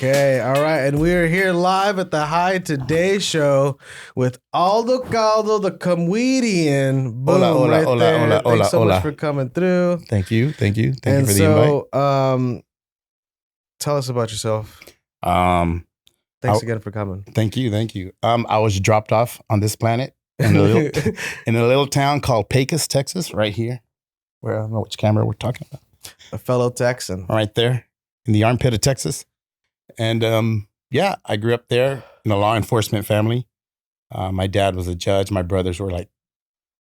Okay, all right. And we're here live at the Hight Today show with Aldo Caldo, the Comweedian. Boom, Hola, right hola, there. hola, Thanks so hola. much for coming through. Thank you for the invite. Tell us about yourself. invite. Thanks again for coming. Thank you. I was dropped off on this planet in a little town called Pecos, Texas, right here. Where I don't know which camera we're talking about. A fellow Texan. Right there in the armpit of Texas. And I grew up there in a law enforcement family. My dad was a judge. My brothers were like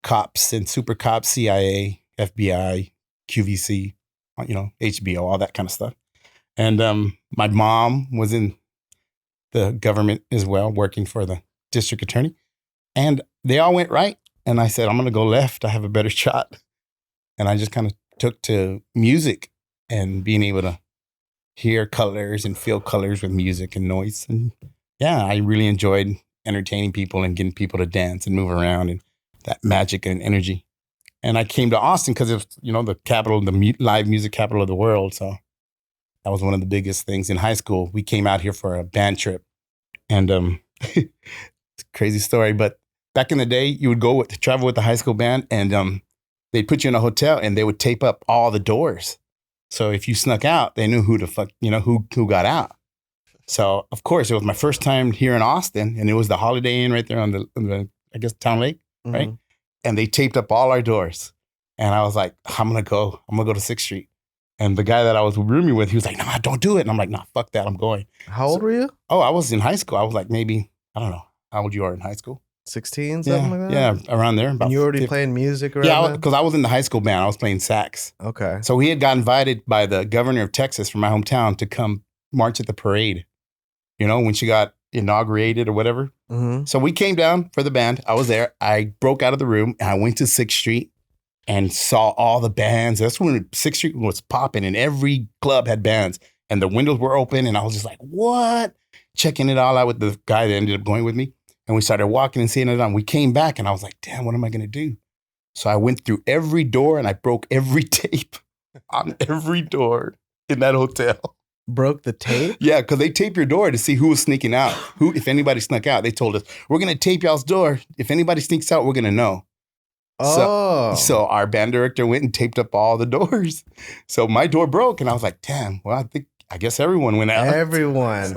cops and super cops, CIA, FBI, QVC, HBO, all that kind of stuff. And my mom was in the government as well, working for the district attorney. And they all went right. And I said, I'm going to go left. I have a better shot. And I just kind of took to music and being able to hear colors and feel colors with music and noise. And yeah, I really enjoyed entertaining people and getting people to dance and move around and that magic and energy. And I came to Austin because it's, the capital, live music capital of the world. So that was one of the biggest things in high school. We came out here for a band trip. And it's a crazy story, but back in the day, you would travel with the high school band and they'd put you in a hotel and they would tape up all the doors. So if you snuck out, they knew who got out. So of course, it was my first time here in Austin, and it was the Holiday Inn right there on the Town Lake, right? Mm-hmm. And they taped up all our doors. And I was like, I'm gonna go to 6th Street. And the guy that I was rooming with, he was like, no, don't do it. And I'm like, no, fuck that, I'm going. How old were you? Oh, I was in high school. I was like maybe, I don't know how old you are in high school. 16, something like that? Yeah, around there. And you were already playing music around Yeah, because I was in the high school band. I was playing sax. Okay. So he had got invited by the governor of Texas from my hometown to come march at the parade, when she got inaugurated or whatever. Mm-hmm. So we came down for the band. I was there. I broke out of the room and I went to 6th Street and saw all the bands. That's when 6th Street was popping and every club had bands and the windows were open. And I was just like, what? Checking it all out with the guy that ended up going with me. And we started walking and seeing it on. We came back and I was like, damn, what am I going to do? So I went through every door and I broke every tape on every door in that hotel. Broke the tape? Yeah, because they tape your door to see who was sneaking out. If anybody snuck out, they told us, we're going to tape y'all's door. If anybody sneaks out, we're going to know. Oh. So our band director went and taped up all the doors. So my door broke and I was like, damn, well, I guess everyone went out. Everyone.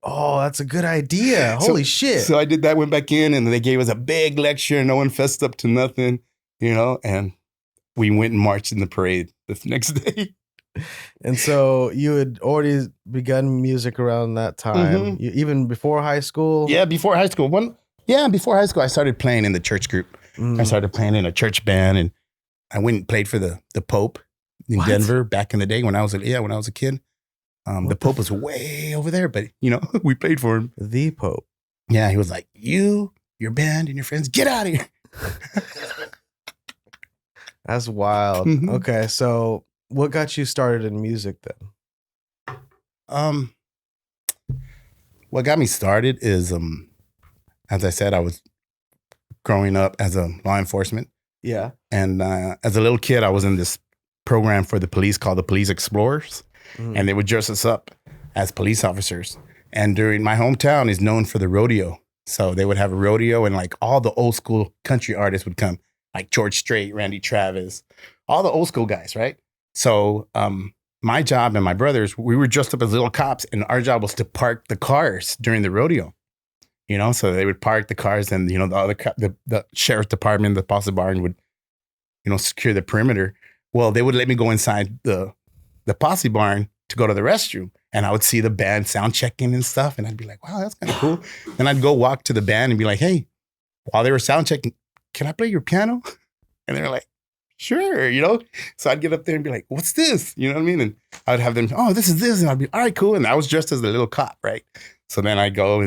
Oh, that's a good idea. Holy shit. So I did that, went back in, and they gave us a big lecture. No one fessed up to nothing, and we went and marched in the parade the next day. And so you had already begun music around that time, even before high school? Yeah, before high school. Before high school, I started playing in the church group. I started playing in a church band, and I went and played for the Pope in Denver back in the day when I was a kid. The Pope was way over there, but we played for him. The Pope. Yeah, he was like, your band and your friends, get out of here. That's wild. Mm-hmm. Okay, so what got you started in music then? What got me started is, as I said, I was growing up as a law enforcement. Yeah. And as a little kid, I was in this program for the police called the Police Explorers. Mm-hmm. And they would dress us up as police officers. And my hometown is known for the rodeo. So they would have a rodeo and like all the old school country artists would come, like George Strait, Randy Travis, all the old school guys, right? So my job and my brothers, we were dressed up as little cops and our job was to park the cars during the rodeo. So they would park the cars and, the sheriff's department, the posse barn would, secure the perimeter. Well, they would let me go inside the posse barn to go to the restroom. And I would see the band sound checking and stuff. And I'd be like, wow, that's kind of cool. And I'd go walk to the band and be like, hey, while they were sound checking, can I play your piano? And they were like, sure, So I'd get up there and be like, what's this? You know what I mean? And I'd have them, oh, this is this. And I'd be, all right, cool. And I was dressed as a little cop, right? So then I'd go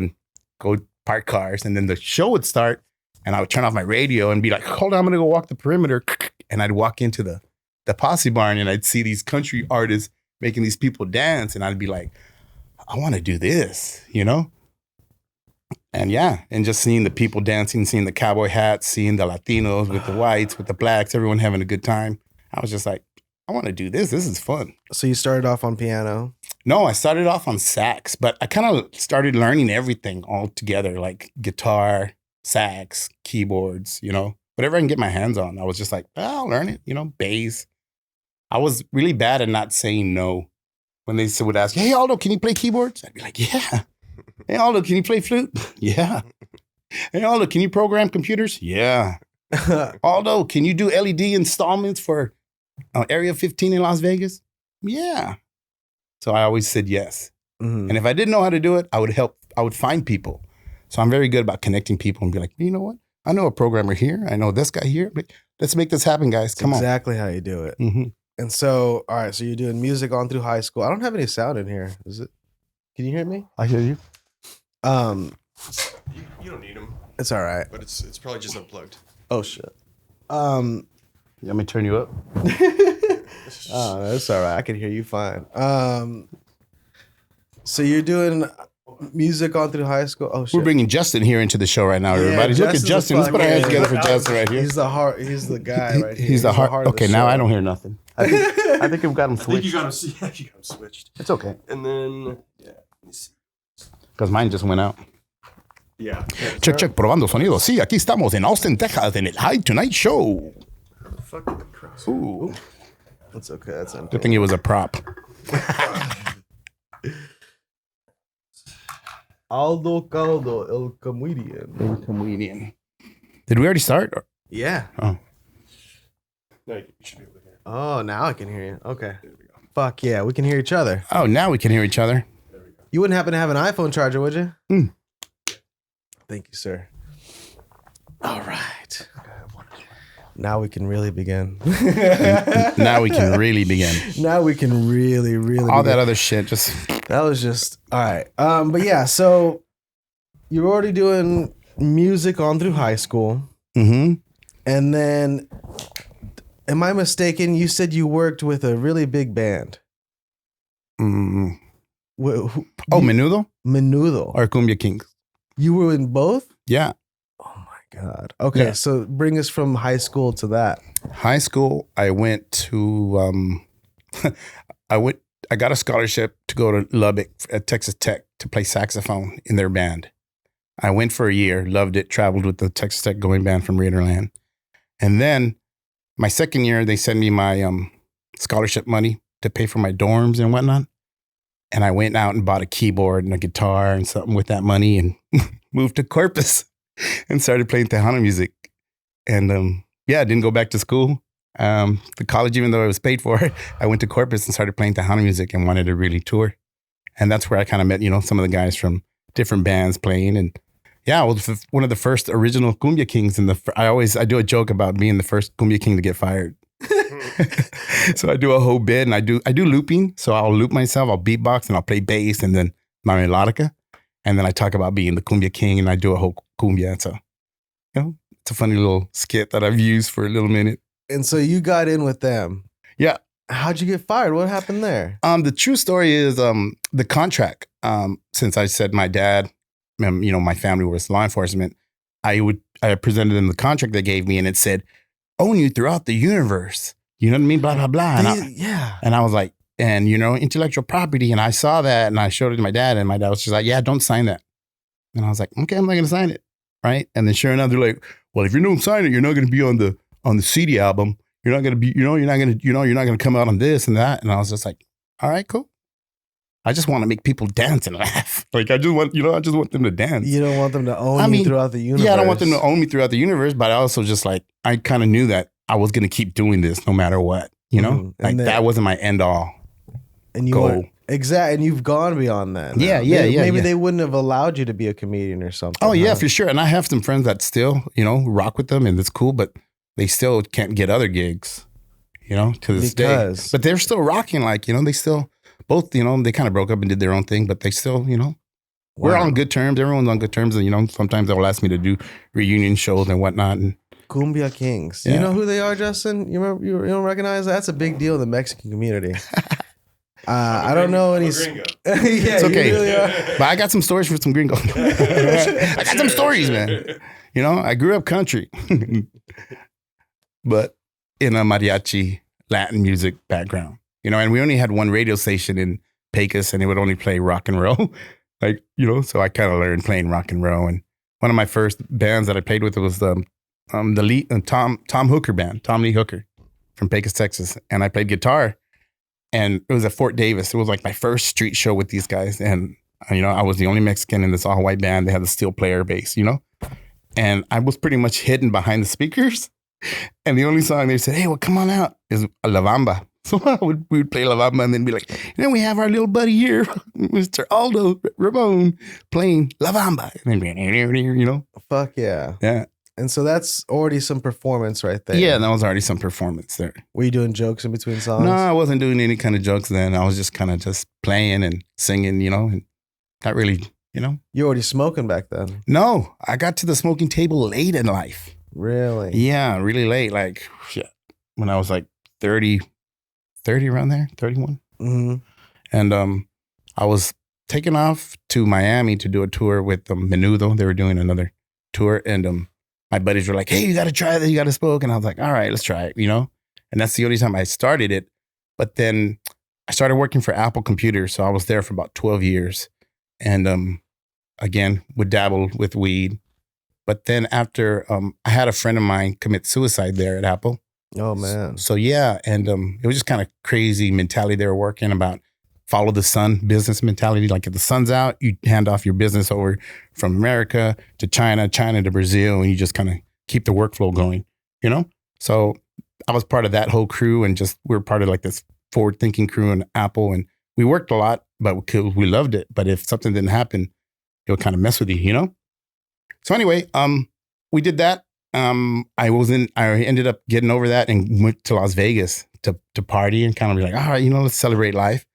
park cars. And then the show would start. And I would turn off my radio and be like, hold on, I'm going to go walk the perimeter. And I'd walk into the posse barn and I'd see these country artists making these people dance. And I'd be like, I want to do this, And and just seeing the people dancing, seeing the cowboy hats, seeing the Latinos with the whites, with the blacks, everyone having a good time. I was just like, I want to do this. This is fun. So you started off on piano? No, I started off on sax, but I kind of started learning everything all together, like guitar, sax, keyboards, whatever I can get my hands on. I was just like, I'll learn it, bass. I was really bad at not saying no. When they would ask, hey, Aldo, can you play keyboards? I'd be like, yeah. Hey, Aldo, can you play flute? Yeah. Hey, Aldo, can you program computers? Yeah. Aldo, can you do LED installments for Area 15 in Las Vegas? Yeah. So I always said yes. Mm-hmm. And if I didn't know how to do it, I would find people. So I'm very good about connecting people and be like, you know what? I know a programmer here. I know this guy here. Let's make this happen, guys. Come on. Exactly how you do it. Mm-hmm. And so, all right, so you're doing music on through high school. I don't have any sound in here. Is it? Can you hear me? I hear you. You don't need them. It's all right. But it's probably just unplugged. Oh, shit. You want me to turn you up? Oh, that's all right. I can hear you fine. So you're doing music on through high school? Oh, shit. We're bringing Justin here into the show right now, everybody. Look at Justin. Let's put our hands together for Justin right here. He's the heart. He's the guy right here. He's the heart. Okay, now I don't hear nothing. I think we've got him switched. You got him switched. It's okay. And then, let me see. Because mine just went out. Yeah. Check, probando sonido. Sí, aquí estamos en Austin, Texas, en el Hight Tonight Show. Fucking cross. Ooh. That's okay. That's okay. Good thing it was a prop. Aldo Caldo, el Comweedian. Did we already start? Yeah. Oh. No, you should be able to hear. Oh, now I can hear you. Okay. There we go. Fuck yeah, we can hear each other. Oh, now we can hear each other. There we go. You wouldn't happen to have an iPhone charger, would you? Mm. Thank you, sir. All right. Now we can really begin. Now we can really begin. Now we can really all begin. that other shit just That was just all right. But yeah, so you're already doing music on through high school. Mm-hmm. And then, am I mistaken? You said you worked with a really big band. Mm-hmm. Menudo? Menudo or Cumbia Kings. You were in both? Yeah. Oh my God. Okay, yeah. So bring us from high school to that. High school, I went to I got a scholarship to go to Lubbock at Texas Tech to play saxophone in their band. I went for a year, loved it, traveled with the Texas Tech going band from Raiderland. And then my second year, they sent me my scholarship money to pay for my dorms and whatnot. And I went out and bought a keyboard and a guitar and something with that money and moved to Corpus and started playing Tejano music. And I didn't go back to school. The college, even though it was paid for, I went to Corpus and started playing Tejano music and wanted to really tour. And that's where I kind of met, some of the guys from different bands playing. And yeah, I was one of the first original Cumbia Kings. I do a joke about being the first Cumbia King to get fired. So I do a whole bit and I do looping. So I'll loop myself, I'll beatbox and I'll play bass and then my melodica. And then I talk about being the Cumbia King and I do a whole cumbia. So, it's a funny little skit that I've used for a little minute. And so you got in with them. Yeah. How'd you get fired? What happened there? The true story is the contract. Since I said my dad, my family was law enforcement, I presented them the contract they gave me and it said, own you throughout the universe. You know what I mean? Blah, blah, blah. And I was like, and intellectual property. And I saw that and I showed it to my dad and my dad was just like, yeah, don't sign that. And I was like, okay, I'm not going to sign it. Right. And then sure enough, they're like, well, if you don't sign it, you're not going to be on the CD album. You're not going to be, you're not going to come out on this and that. And I was just like, all right, cool. I just want to make people dance and laugh. Like I just want them to dance. You don't want them to own you throughout the universe. Yeah, I don't want them to own me throughout the universe, but I also just I kind of knew that I was going to keep doing this no matter what, that wasn't my end all goal. Exactly. And you've gone beyond that. Yeah. Maybe they wouldn't have allowed you to be a comedian or something. Oh yeah, for sure. And I have some friends that still, rock with them and it's cool, but they still can't get other gigs, to this day. But they're still rocking they still both, they kind of broke up and did their own thing, but they still, we're on good terms. Everyone's on good terms. And, sometimes they'll ask me to do reunion shows and whatnot. And Cumbia Kings. Yeah. You know who they are, Justin? You remember? You don't recognize that? That's a big deal in the Mexican community. I don't know any. Gringo. Yeah, it's okay. Really but I got some stories for some gringo. I got some stories, man. I grew up country, but in a mariachi Latin music background. And we only had one radio station in Pecos, and they would only play rock and roll. Like, so I kind of learned playing rock and roll. And one of my first bands that I played with was the Tom Hooker band, Tom Lee Hooker from Pecos, Texas. And I played guitar, and it was at Fort Davis. It was like my first street show with these guys. And, I was the only Mexican in this all white band. They had the steel player bass, and I was pretty much hidden behind the speakers. And the only song they said, hey, well, come on out, is La Bamba. So we would play La Bamba and then be like, we have our little buddy here, Mr. Aldo Ramon, playing La Bamba. And then, Fuck yeah. Yeah. And so that's already some performance right there. Yeah, that was already some performance there. Were you doing jokes in between songs? No, I wasn't doing any kind of jokes then. I was just kind of just playing and singing, and not really, You were already smoking back then? No, I got to the smoking table late in life. Really? Yeah, really late. Like, shit, when I was like 30 around there, 31. Mm-hmm. And I was taken off to Miami to do a tour with Menudo. They were doing another tour. And my buddies were like, hey, you got to try that. You got to smoke. And I was like, all right, let's try it, And that's the only time I started it. But then I started working for Apple Computers. So I was there for about 12 years. And again, would dabble with weed. But then after, I had a friend of mine commit suicide there at Apple. Oh, man. So yeah, and it was just kind of crazy mentality they were working about. Follow the sun business mentality. Like if the sun's out, you hand off your business over from America to China to Brazil, and you just kind of keep the workflow going, So I was part of that whole crew, and just we were part of like this forward thinking crew in Apple, and we worked a lot, but we loved it. But if something didn't happen, it would kind of mess with you, So anyway, we did that. I ended up getting over that and went to Las Vegas to party and kind of be like, all right, let's celebrate life.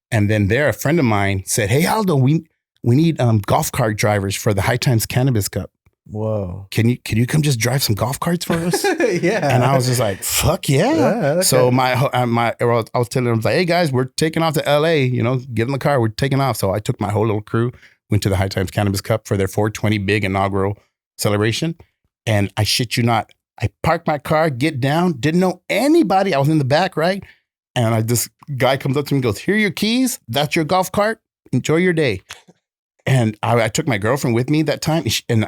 And then there, a friend of mine said, hey, Aldo, we need golf cart drivers for the High Times Cannabis Cup. Whoa. Can you come just drive some golf carts for us? Yeah. And I was just like, fuck yeah. Okay. So I was telling them, like, hey guys, we're taking off to LA, get in the car, we're taking off. So I took my whole little crew, went to the High Times Cannabis Cup for their 420 big inaugural celebration. And I shit you not, I parked my car, get down, didn't know anybody. I was in the back, right? And this guy comes up to me and goes, here are your keys. That's your golf cart. Enjoy your day. And I took my girlfriend with me that time, and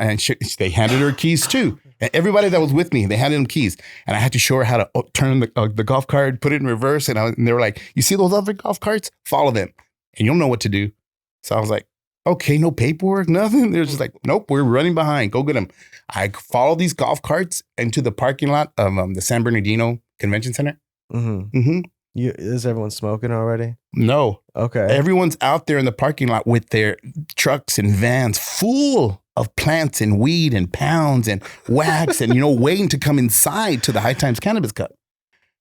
they handed her keys too. And everybody that was with me, they handed them keys. And I had to show her how to turn the golf cart, put it in reverse. And they were like, you see those other golf carts? Follow them. And you'll know what to do. So I was like, okay, no paperwork, nothing. They're just like, nope, we're running behind. Go get them. I followed these golf carts into the parking lot of the San Bernardino Convention Center. Mm-hmm. Mm-hmm. Is everyone smoking already? No. Okay. Everyone's out there in the parking lot with their trucks and vans full of plants and weed and pounds and wax and, waiting to come inside to the High Times Cannabis Cup.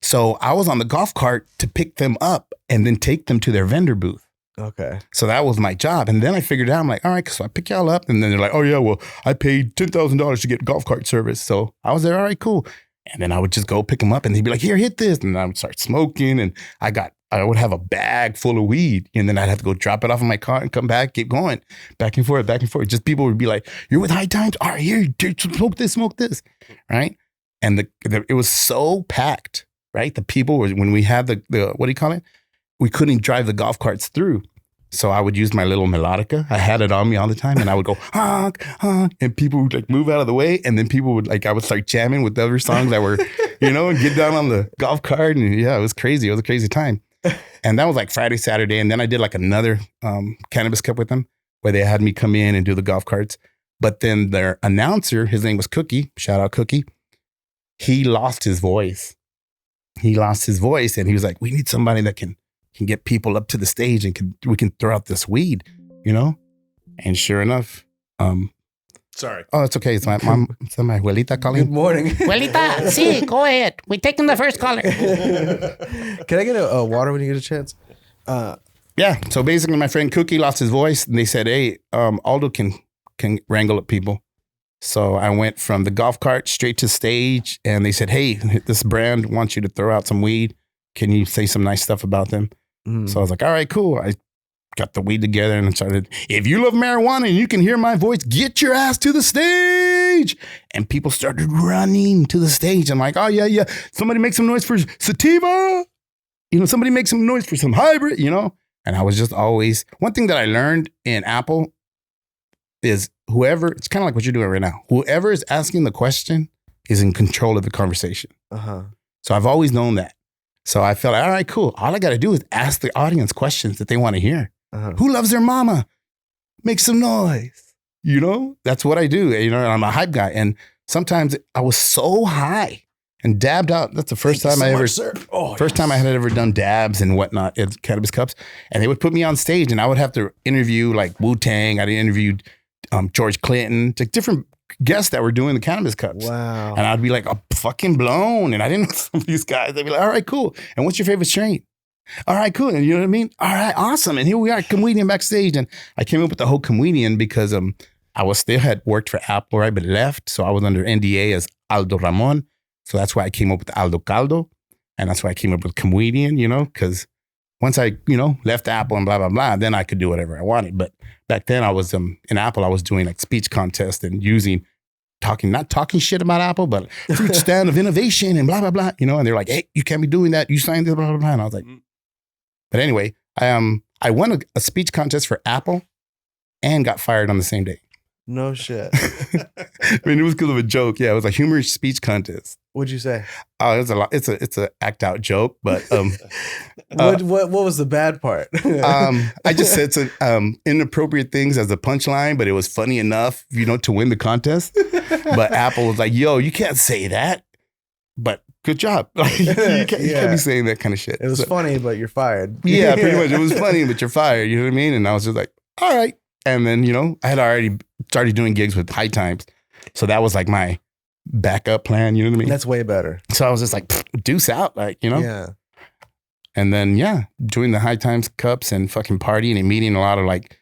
So I was on the golf cart to pick them up and then take them to their vendor booth. Okay. So that was my job. And then I figured out, I'm like, all right, so I pick y'all up. And then they're like, oh yeah, well, I paid $10,000 to get golf cart service. So I was there, all right, cool. And then I would just go pick them up and they'd be like, here, hit this. And I would start smoking. And I would have a bag full of weed. And then I'd have to go drop it off in my car and come back, keep going back and forth, back and forth. Just people would be like, you're with High Times? All right, here, smoke this. Right. And it was so packed, right? The people were, when we had the what do you call it? We couldn't drive the golf carts through. So I would use my little melodica. I had it on me all the time, and I would go honk, honk, and people would like move out of the way, and then people would I would start jamming with the other songs that were, and get down on the golf cart, and yeah, it was crazy. It was a crazy time, and that was like Friday, Saturday, and then I did like another cannabis cup with them where they had me come in and do the golf carts. But then their announcer, his name was Cookie. Shout out Cookie. He lost his voice. And he was like, "We need somebody that can get people up to the stage and we can throw out this weed, And sure enough, Sorry. Oh, it's okay. It's my mom. It's my abuelita calling. Good morning. Abuelita, sí, go ahead. We're taking the first caller. Can I get a water when you get a chance? Yeah. So basically, my friend Cookie lost his voice, and they said, "Hey, Aldo can wrangle up people." So I went from the golf cart straight to stage, and they said, "Hey, this brand wants you to throw out some weed. Can you say some nice stuff about them?" So I was like, all right, cool. I got the weed together and started, if you love marijuana and you can hear my voice, get your ass to the stage. And people started running to the stage. I'm like, oh, yeah. Somebody make some noise for sativa. Somebody make some noise for some hybrid, And And I was just always, one thing that I learned in Apple is it's kind of like what you're doing right now. Whoever is asking the question is in control of the conversation. Uh-huh. So I've always known that. So I felt like, all right, cool. All I got to do is ask the audience questions that they want to hear. Uh-huh. Who loves their mama? Make some noise. You know, that's what I do. You know, and I'm a hype guy. And sometimes I was so high and dabbed out. That's the first time I had ever done dabs and whatnot at Cannabis Cups. And they would put me on stage and I would have to interview like Wu-Tang. I interviewed George Clinton, like different guests that were doing the Cannabis Cups. Wow. And I'd be like, fucking blown. And I didn't know some of these guys. They'd be like, all right, cool. And what's your favorite strain? All right, cool. And you know what I mean? All right, awesome. And here we are, Comweedian backstage. And I came up with the whole Comweedian because I still had worked for Apple, right? But left. So I was under NDA as Aldo Ramon. So that's why I came up with Aldo Caldo. And that's why I came up with Comweedian, you know, because once I, you know, left Apple and blah, blah, blah, then I could do whatever I wanted. But back then I was in Apple, I was doing like speech contests and not talking shit about Apple, but fruit stand of innovation and blah, blah, blah, you know, and they're like, hey, you can't be doing that. You signed this, blah, blah, blah. And I was like, but anyway, I won a speech contest for Apple and got fired on the same day. No shit. I mean, it was because of a joke. Yeah, it was a humorous speech contest. What'd you say? Oh, it's a lot. It's a act out joke, but what was the bad part? I just said some inappropriate things as a punchline, but it was funny enough, you know, to win the contest. But Apple was like, "Yo, you can't say that." But good job. You can't be saying that kind of shit. It was funny, but you're fired. Yeah, pretty much. It was funny, but you're fired. You know what I mean? And I was just like, all right. And then, you know, I had already started doing gigs with Hight Times. So that was like my backup plan. You know what I mean? That's way better. So I was just like, deuce out, like, you know? Yeah. And then, doing the Hight Times Cups and fucking partying and meeting a lot of like,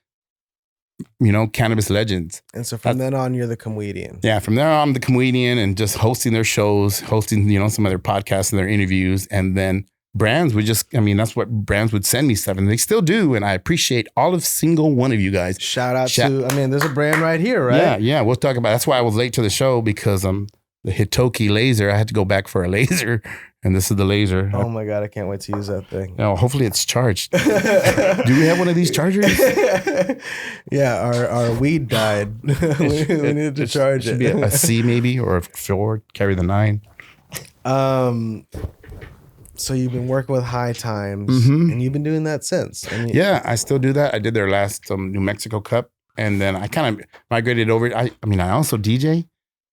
you know, cannabis legends. And so from then on, you're the Comweedian. Yeah, from there on, I'm the Comweedian and just hosting their shows, hosting, you know, some of their podcasts and their interviews. And then brands would that's what brands would send me stuff. And they still do. And I appreciate single one of you guys. Shout out to, there's a brand right here, right? Yeah, we'll talk about it. That's why I was late to the show because the Hitoki laser, I had to go back for a laser. And this is the laser. Oh my God, I can't wait to use that thing. No, hopefully it's charged. Do we have one of these chargers? Yeah, our weed died. we need to charge it. Should be a C maybe or a 4, carry the 9. So you've been working with Hight Times and you've been doing that since. Yeah, I still do that. I did their last New Mexico Cup and then I kind of migrated over. I also DJ.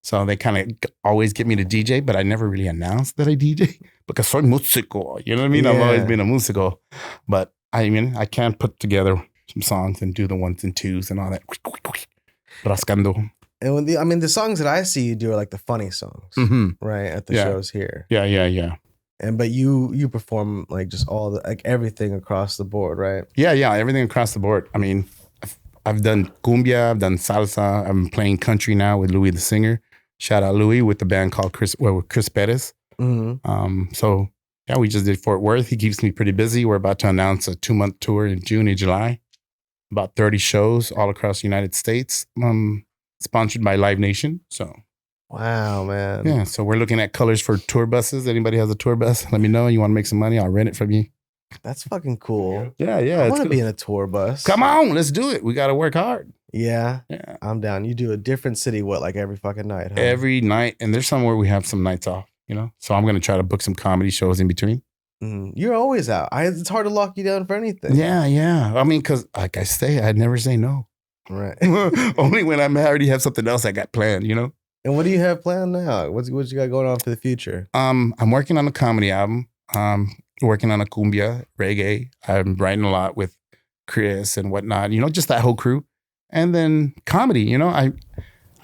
So they kind of always get me to DJ, but I never really announced that I DJ because soy músico. You know what I mean? Yeah. I've always been a músico. But I can put together some songs and do the 1s and 2s and all that. Rascando. And when the songs that I see you do are like the funny songs, right? At the shows here. Yeah. But you perform like just everything across the board, right? Yeah, everything across the board. I mean, I've done cumbia, I've done salsa. I'm playing country now with Louis the singer. Shout out Louis with the band called Chris Perez. So yeah, we just did Fort Worth. He keeps me pretty busy. We're about to announce a 2-month tour in June and July. About 30 shows all across the United States. Sponsored by Live Nation. So wow, man. Yeah, so we're looking at colors for tour buses. Anybody has a tour bus, let me know. You want to make some money, I'll rent it from you. That's fucking cool. Yeah. I want to be in a tour bus. Come on, let's do it. We got to work hard. Yeah, I'm down. You do a different city, like every fucking night, huh? Every night. And there's somewhere we have some nights off, you know? So I'm going to try to book some comedy shows in between. You're always out. It's hard to lock you down for anything. Yeah. I mean, because like I say, I'd never say no. Right. Only when I already have something else I got planned, you know? And what do you have planned now? What you got going on for the future? I'm working on a comedy album. Working on a cumbia, reggae. I'm writing a lot with Chris and whatnot, you know, just that whole crew. And then comedy, you know, I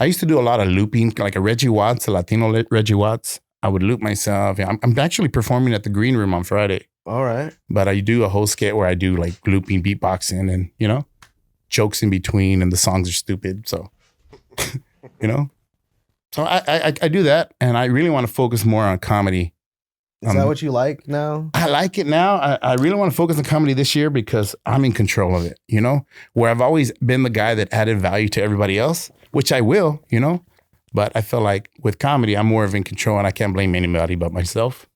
used to do a lot of looping, like a Reggie Watts, a Latino Reggie Watts. I would loop myself. Yeah, I'm actually performing at the Green Room on Friday. All right. But I do a whole skit where I do like looping, beatboxing and, you know, jokes in between and the songs are stupid. So, you know, so I do that. And I really want to focus more on comedy. Is that what you like now? I like it now. I really want to focus on comedy this year because I'm in control of it, you know, where I've always been the guy that added value to everybody else, which I will, you know, but I feel like with comedy, I'm more of in control and I can't blame anybody but myself.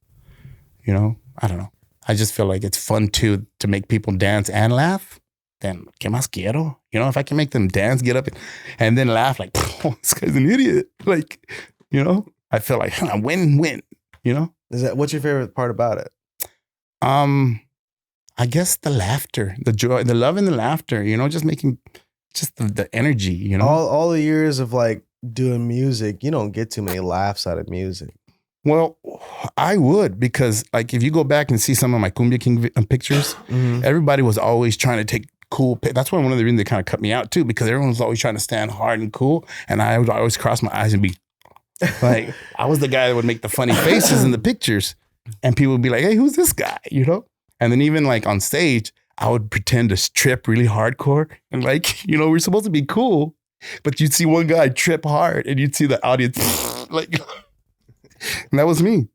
You know, I don't know. I just feel like it's fun to make people dance and laugh. Then, ¿qué más quiero? You know, if I can make them dance, get up, and then laugh like, oh, this guy's an idiot. Like, you know, I feel like win, you know? What's your favorite part about it? I guess the laughter, the joy, the love and the laughter, you know, just making just the energy, you know? All the years of like doing music, you don't get too many laughs out of music. Well, I would, because like if you go back and see some of my Cumbia King pictures, everybody was always trying to take cool. That's one of the reasons they kind of cut me out too, because everyone was always trying to stand hard and cool. And I would always cross my eyes and be like, I was the guy that would make the funny faces in the pictures. And people would be like, hey, who's this guy? You know? And then even like on stage, I would pretend to trip really hardcore. And like, you know, we're supposed to be cool, but you'd see one guy trip hard and you'd see the audience like, and that was me.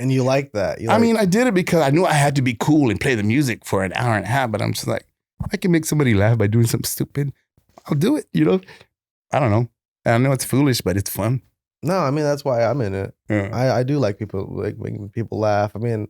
And you like that? I mean, I did it because I knew I had to be cool and play the music for an hour and a half, but I'm just like, I can make somebody laugh by doing something stupid. I'll do it, you know? I don't know. I know it's foolish, but it's fun. No, I mean, that's why I'm in it. Yeah. I do like people, like making people laugh. I mean,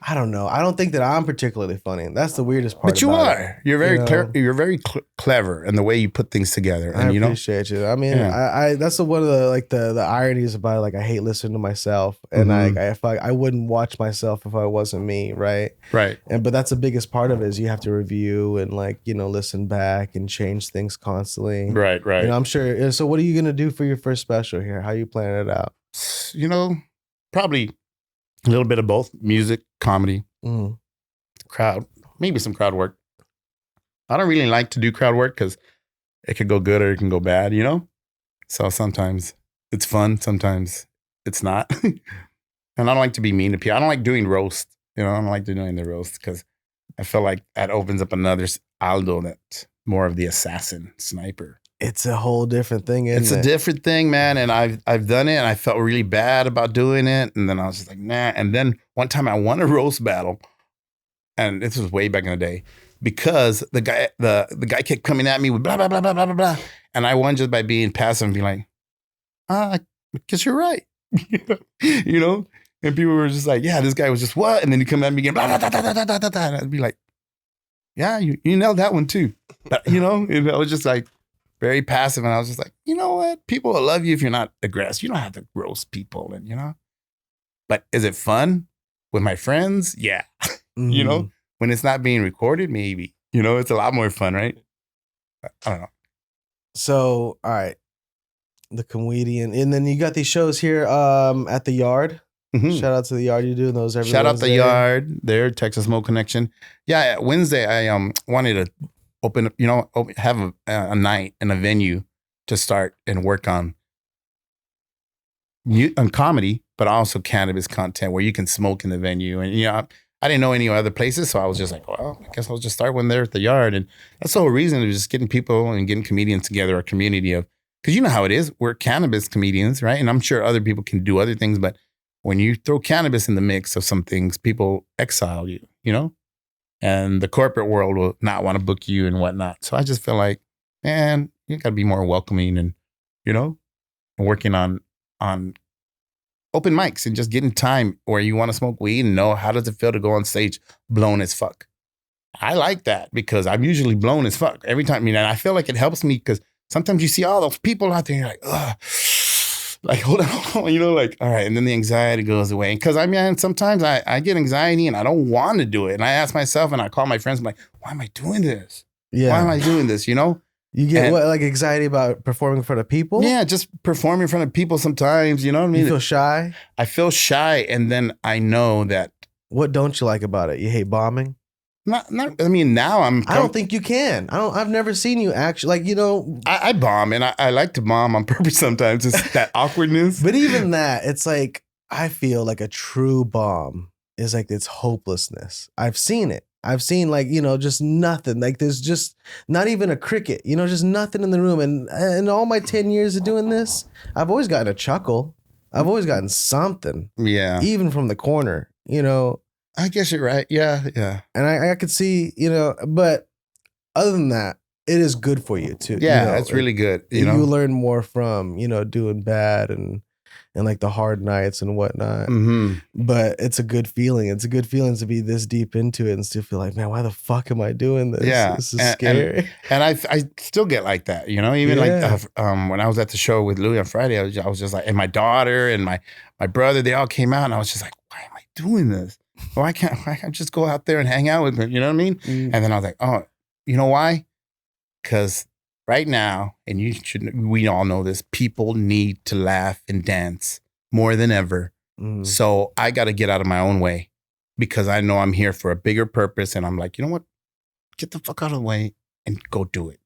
I don't know. I don't think that I'm particularly funny. That's the weirdest part. But you are. You're very you're very clever in the way you put things together. And I appreciate you. I mean, I that's one of the like the ironies about it. Like I hate listening to myself, and I wouldn't watch myself if I wasn't me, right? Right. But that's the biggest part of it is you have to review and like listen back and change things constantly. Right. Right. I'm sure. So what are you gonna do for your first special here? How are you planning it out? Probably a little bit of both, music, comedy, crowd, maybe some crowd work. I don't really like to do crowd work because it could go good or it can go bad, you know? So sometimes it's fun, sometimes it's not. And I don't like to be mean to people. I don't like doing roast, I don't like doing the roast because I feel like that opens up another Aldo that's more of the assassin sniper. It's a whole different thing, isn't it? It's a different thing, man. And I've done it and I felt really bad about doing it. And then I was just like, nah. And then one time I won a roast battle. And this was way back in the day. Because the guy kept coming at me with blah, blah, blah, blah, blah, blah, blah. And I won just by being passive and being like, I guess you're right. You know? And people were just like, yeah, this guy was just what? And then he come at me again, blah, blah, blah, blah, blah, blah, blah, blah. And I'd be like, yeah, you nailed that one too. But, I was just like, very passive. And I was just like, you know what? People will love you if you're not aggressive. You don't have to roast people. And, but is it fun with my friends? Yeah. When it's not being recorded, maybe, it's a lot more fun, right? I don't know. So, all right. The Comweedian. And then you got these shows here at the Yard. Mm-hmm. Shout out to the Yard. You're doing those every Shout Wednesday. Out the Yard. There, Texas Smoke Connection. Yeah, Wednesday, I wanted to open up, have a night and a venue to start and work on comedy, but also cannabis content where you can smoke in the venue. And, I didn't know any other places. So I was just like, well, I guess I'll just start one there at the Yard. And that's the whole reason of just getting people and getting comedians together, a community of, because you know how it is. We're cannabis comedians, right? And I'm sure other people can do other things, but when you throw cannabis in the mix of some things, people exile you, and the corporate world will not want to book you and whatnot. So I just feel like, man, you got to be more welcoming and, working on open mics and just getting time where you want to smoke weed and know how does it feel to go on stage blown as fuck. I like that because I'm usually blown as fuck every time. And I feel like it helps me because sometimes you see all those people out there and you're like, ugh. Like, hold on, like, all right. And then the anxiety goes away. Because sometimes I get anxiety and I don't want to do it. And I ask myself and I call my friends, I'm like, why am I doing this? Yeah. Why am I doing this? You get like anxiety about performing in front of people? Yeah, just performing in front of people sometimes, you know what I mean? You feel shy? I feel shy. And then I know that. What don't you like about it? You hate bombing? Not. I mean, now I don't think you can. I've never seen you actually, I bomb, and I like to bomb on purpose sometimes. It's that awkwardness. But even that, it's like, I feel like a true bomb is like its hopelessness. I've seen it. I've seen just nothing. Like there's just not even a cricket, just nothing in the room. And in all my 10 years of doing this, I've always gotten a chuckle. I've always gotten something. Yeah. Even from the corner, I guess you're right. Yeah, yeah. And I could see, but other than that, it is good for you too. Yeah, it's really good. You learn more from, doing bad and and like the hard nights and whatnot. Mm-hmm. But it's a good feeling. It's a good feeling to be this deep into it and still feel like, man, why the fuck am I doing this? Yeah. This is scary. And I still get like that, you know, even Yeah. like when I was at the show with Louis on Friday, I was just like, and my daughter and my brother, they all came out and I was just like, why am I doing this? Why can't I just go out there and hang out with them? You know what I mean? And then I was like, oh, you know why? Because right now, and we all know this, people need to laugh and dance more than ever. So I got to get out of my own way because I know I'm here for a bigger purpose. And I'm like, you know what? Get the fuck out of the way and go do it.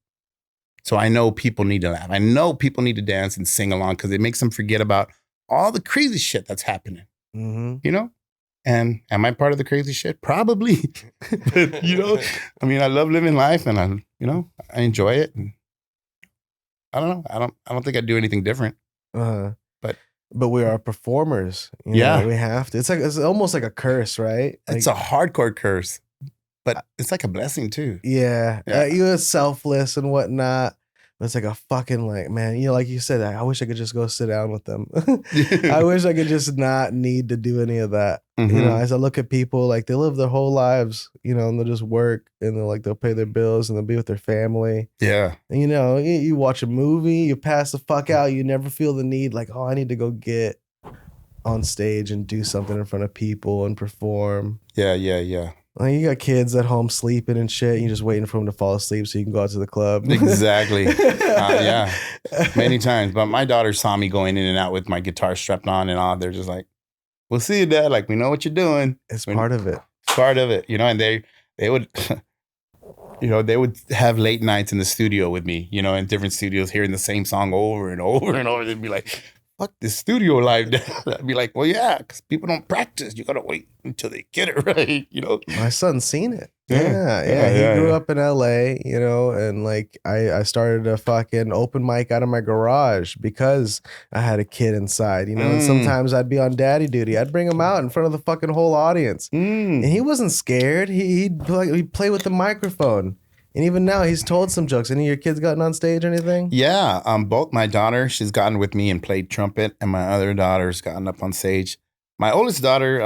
So I know people need to laugh. I know people need to dance and sing along because it makes them forget about all the crazy shit that's happening. You know? And am I part of the crazy shit? Probably. But, you know, I mean, I love living life and I enjoy it. And I don't know. I don't think I'd do anything different. But we are performers. You know, we have to. It's almost like a curse, right? Like, it's a hardcore curse, but it's like a blessing too. Yeah. You're selfless and whatnot. It's like a fucking like, man, you know, like you said, I wish I could just go sit down with them. I wish I could just not need to do any of that. You know, as I look at people, like they live their whole lives, you know, and they'll just work and they'll pay their bills and they'll be with their family. Yeah. And, you know, you watch a movie, you pass the fuck out, you never feel the need like, oh, I need to go get on stage and do something in front of people and perform. Yeah. Like you got kids at home sleeping and shit. You're just waiting for them to fall asleep so you can go out to the club. Exactly. Yeah. Many times. But my daughter saw me going in and out with my guitar strapped on and all. They're just like, we'll see you, Dad. Like, we know what you're doing. It's part of it. It's part of it. You know, and they would, you know, they would have late nights in the studio with me, you know, in different studios, hearing the same song over and over and over. They'd be like, fuck this studio live. I'd be like, well, yeah, because people don't practice. You got to wait until they get it right, you know? My son's seen it. Yeah. He grew up in LA, you know, and like I started a fucking open mic out of my garage because I had a kid inside, you know, and sometimes I'd be on daddy duty. I'd bring him out in front of the fucking whole audience. And he wasn't scared. He'd play with the microphone. And even now, he's told some jokes. Any of your kids gotten on stage or anything? Yeah. Both my daughter, she's gotten with me and played trumpet, and my other daughter's gotten up on stage. My oldest daughter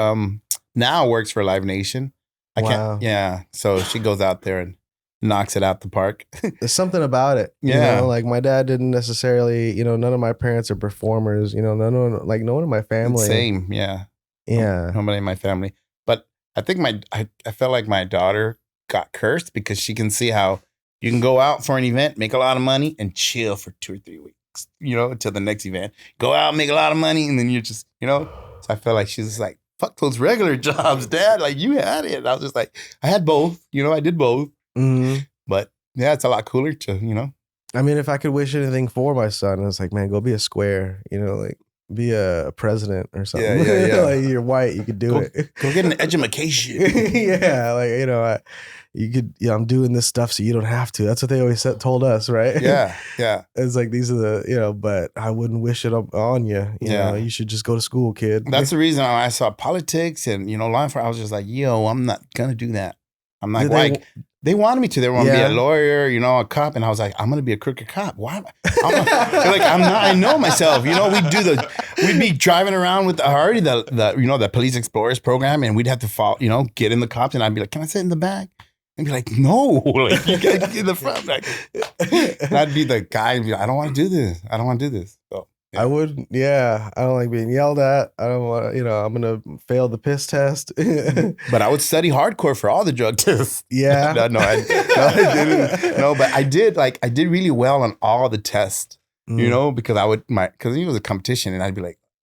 now works for Live Nation. So she goes out there and knocks it out the park. There's something about it. Yeah. You know, like my dad didn't necessarily, you know, none of my parents are performers. You know, no one in my family. Same. Yeah. Yeah. Nobody in my family. But I think I felt like my daughter got cursed because she can see how you can go out for an event, make a lot of money, and chill for 2 or 3 weeks, you know, until the next event. Go out, make a lot of money, and then you're just, you know. So I felt like she was like, fuck those regular jobs, Dad. Like, you had it. And I was just like, I had both. You know, I did both. But yeah, it's a lot cooler to, you know. I mean, if I could wish anything for my son, it's like, man, go be a square, you know, like be a president or something. Yeah. Like you're white, you could do it. Go get an education. Yeah, like, you know, I'm doing this stuff so you don't have to. That's what they always told us, right? Yeah. It's like, these are the, you know, but I wouldn't wish it on you. You know, you should just go to school, kid. That's the reason I saw politics and, you know, law enforcement. I was just like, yo, I'm not going to do that. I'm not like, they wanted me to. They wanted to be a lawyer, you know, a cop. And I was like, I'm going to be a crooked cop. Why am I? Like, I'm not, I know myself. You know, we'd be driving around with already the Police Explorers program, and we'd have to follow, you know, get in the cops, and I'd be like, can I sit in the back? And be like, no, like, you gotta get in the front. Like, and I'd be the guy and be like, I don't want to do this. I don't want to do this. So I would, I don't like being yelled at. I don't want to, you know, I'm going to fail the piss test. But I would study hardcore for all the drug tests. Yeah. No, I didn't. No, but I did really well on all the tests, you know, because because it was a competition, and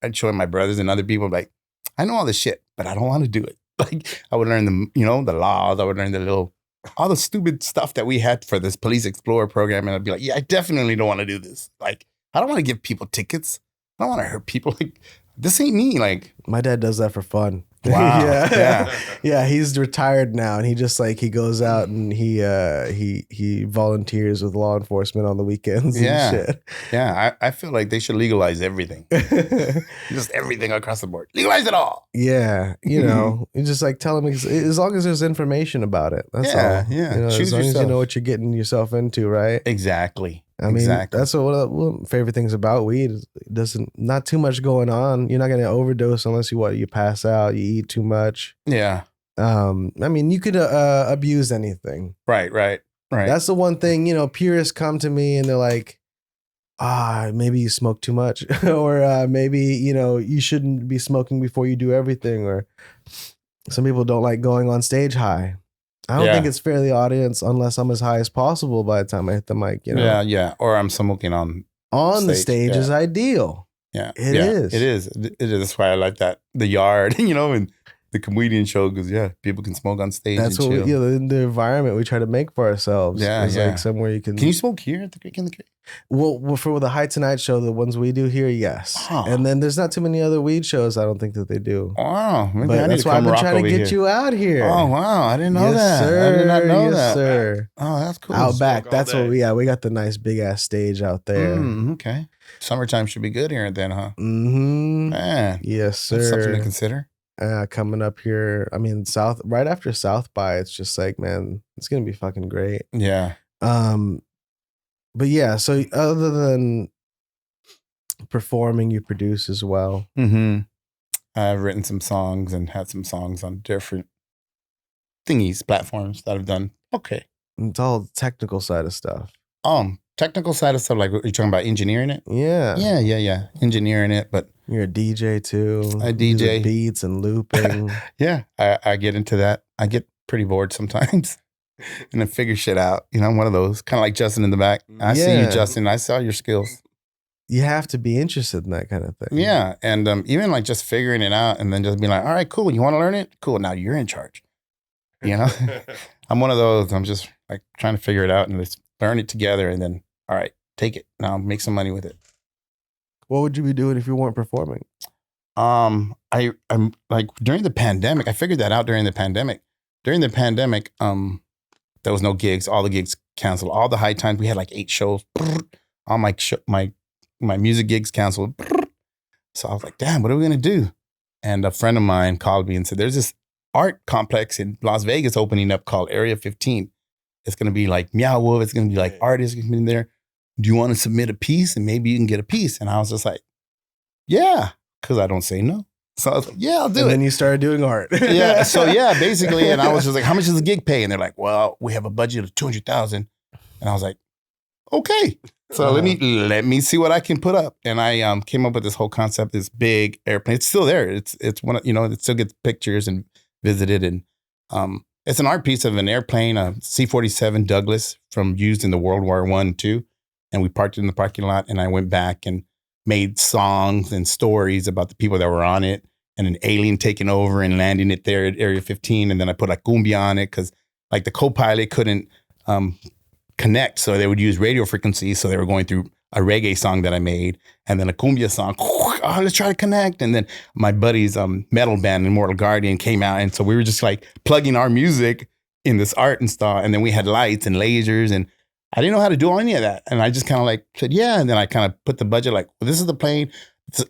I'd show my brothers and other people, like, I know all this shit, but I don't want to do it. Like, I would learn the laws. I would learn all the stupid stuff that we had for this Police Explorer program. And I'd be like, yeah, I definitely don't want to do this. Like, I don't want to give people tickets. I don't want to hurt people. Like, this ain't me. Like, my dad does that for fun. Wow. Yeah. He's retired now, and he just like, he goes out and he volunteers with law enforcement on the weekends and shit. Yeah. I feel like they should legalize everything. Just everything across the board. Legalize it all. Yeah. You know, you just like tell them, as long as there's information about it. That's all. Yeah. You know, Choose as long yourself. as you know what you're getting yourself into, right? Exactly. I mean, Exactly. that's one of the favorite things about weed. Is it doesn't not too much going on. You're not gonna overdose unless you pass out, you eat too much. Yeah. I mean, you could abuse anything. Right. That's the one thing, purists come to me and they're like, maybe you smoke too much, or maybe, you shouldn't be smoking before you do everything, or some people don't like going on stage high. I don't think it's fair to the audience unless I'm as high as possible by the time I hit the mic, Yeah. Or I'm smoking on the stage is ideal. Yeah. It is. It is. That's why I like that. The yard, and the Comweedian show, because people can smoke on stage. That's what the environment we try to make for ourselves. Yeah, is like somewhere you can. Can you smoke here at the creek in the creek? Well, for the Hight Tonight show, the ones we do here, yes. Oh. And then there's not too many other weed shows. I don't think that they do. Wow, maybe but that's why I've been trying to get you out here. Oh wow, I didn't know that. Sir. I did not know yes, that. Sir. Oh, that's cool. Out back, that's what we got the nice big ass stage out there. Okay, summertime should be good here then, huh? Mm-hmm. Man, yes, sir. That's something to consider. Coming up here, I mean, right after South by, it's just like, man, it's gonna be fucking great. Yeah. But yeah, so other than performing, you produce as well. Mm-hmm. I've written some songs and had some songs on different platforms that I've done. Okay. It's all the technical side of stuff. Technical side of stuff, like you're talking about engineering it? Yeah. Yeah. Engineering it, but you're a DJ too. I DJ beats and looping. Yeah, I get into that. I get pretty bored sometimes. And then figure shit out. I'm one of those, kind of like Justin in the back. I see you, Justin. I saw your skills. You have to be interested in that kind of thing. Yeah. And even like just figuring it out and then just being like, all right, cool. You want to learn it? Cool. Now you're in charge. I'm one of those. I'm just like trying to figure it out and let's learn it together. And then, all right, take it. Now make some money with it. What would you be doing if you weren't performing? I'm like during the pandemic, I figured that out during the pandemic. During the pandemic, there was no gigs. All the gigs canceled. All the high times, we had like 8 shows. All my music gigs canceled. So I was like, damn, what are we going to do? And a friend of mine called me and said, there's this art complex in Las Vegas opening up called Area 15. It's going to be like Meow Wolf. It's going to be like artists going to be in there. Do you want to submit a piece? And maybe you can get a piece. And I was just like, yeah, because I don't say no. So I was like, yeah, I'll do it. And then you started doing art. Yeah. So yeah, basically. And I was just like, how much does the gig pay? And they're like, well, we have a budget of $200,000. And I was like, okay. So let me see what I can put up. And I came up with this whole concept, this big airplane. It's still there. It's one of, it still gets pictures and visited. And it's an art piece of an airplane, a C-47 Douglas used in the World War I, II. And we parked it in the parking lot. And I went back and made songs and stories about the people that were on it. And an alien taking over and landing it there at Area 15. And then I put like cumbia on it because like the co-pilot couldn't connect. So they would use radio frequencies. So they were going through a reggae song that I made and then a cumbia song. Oh, let's try to connect. And then my buddy's metal band, Immortal Guardian, came out. And so we were just like plugging our music in this art and stuff. And then we had lights and lasers and I didn't know how to do any of that. And I just kind of like said, yeah. And then I kind of put the budget like, well, this is the plane.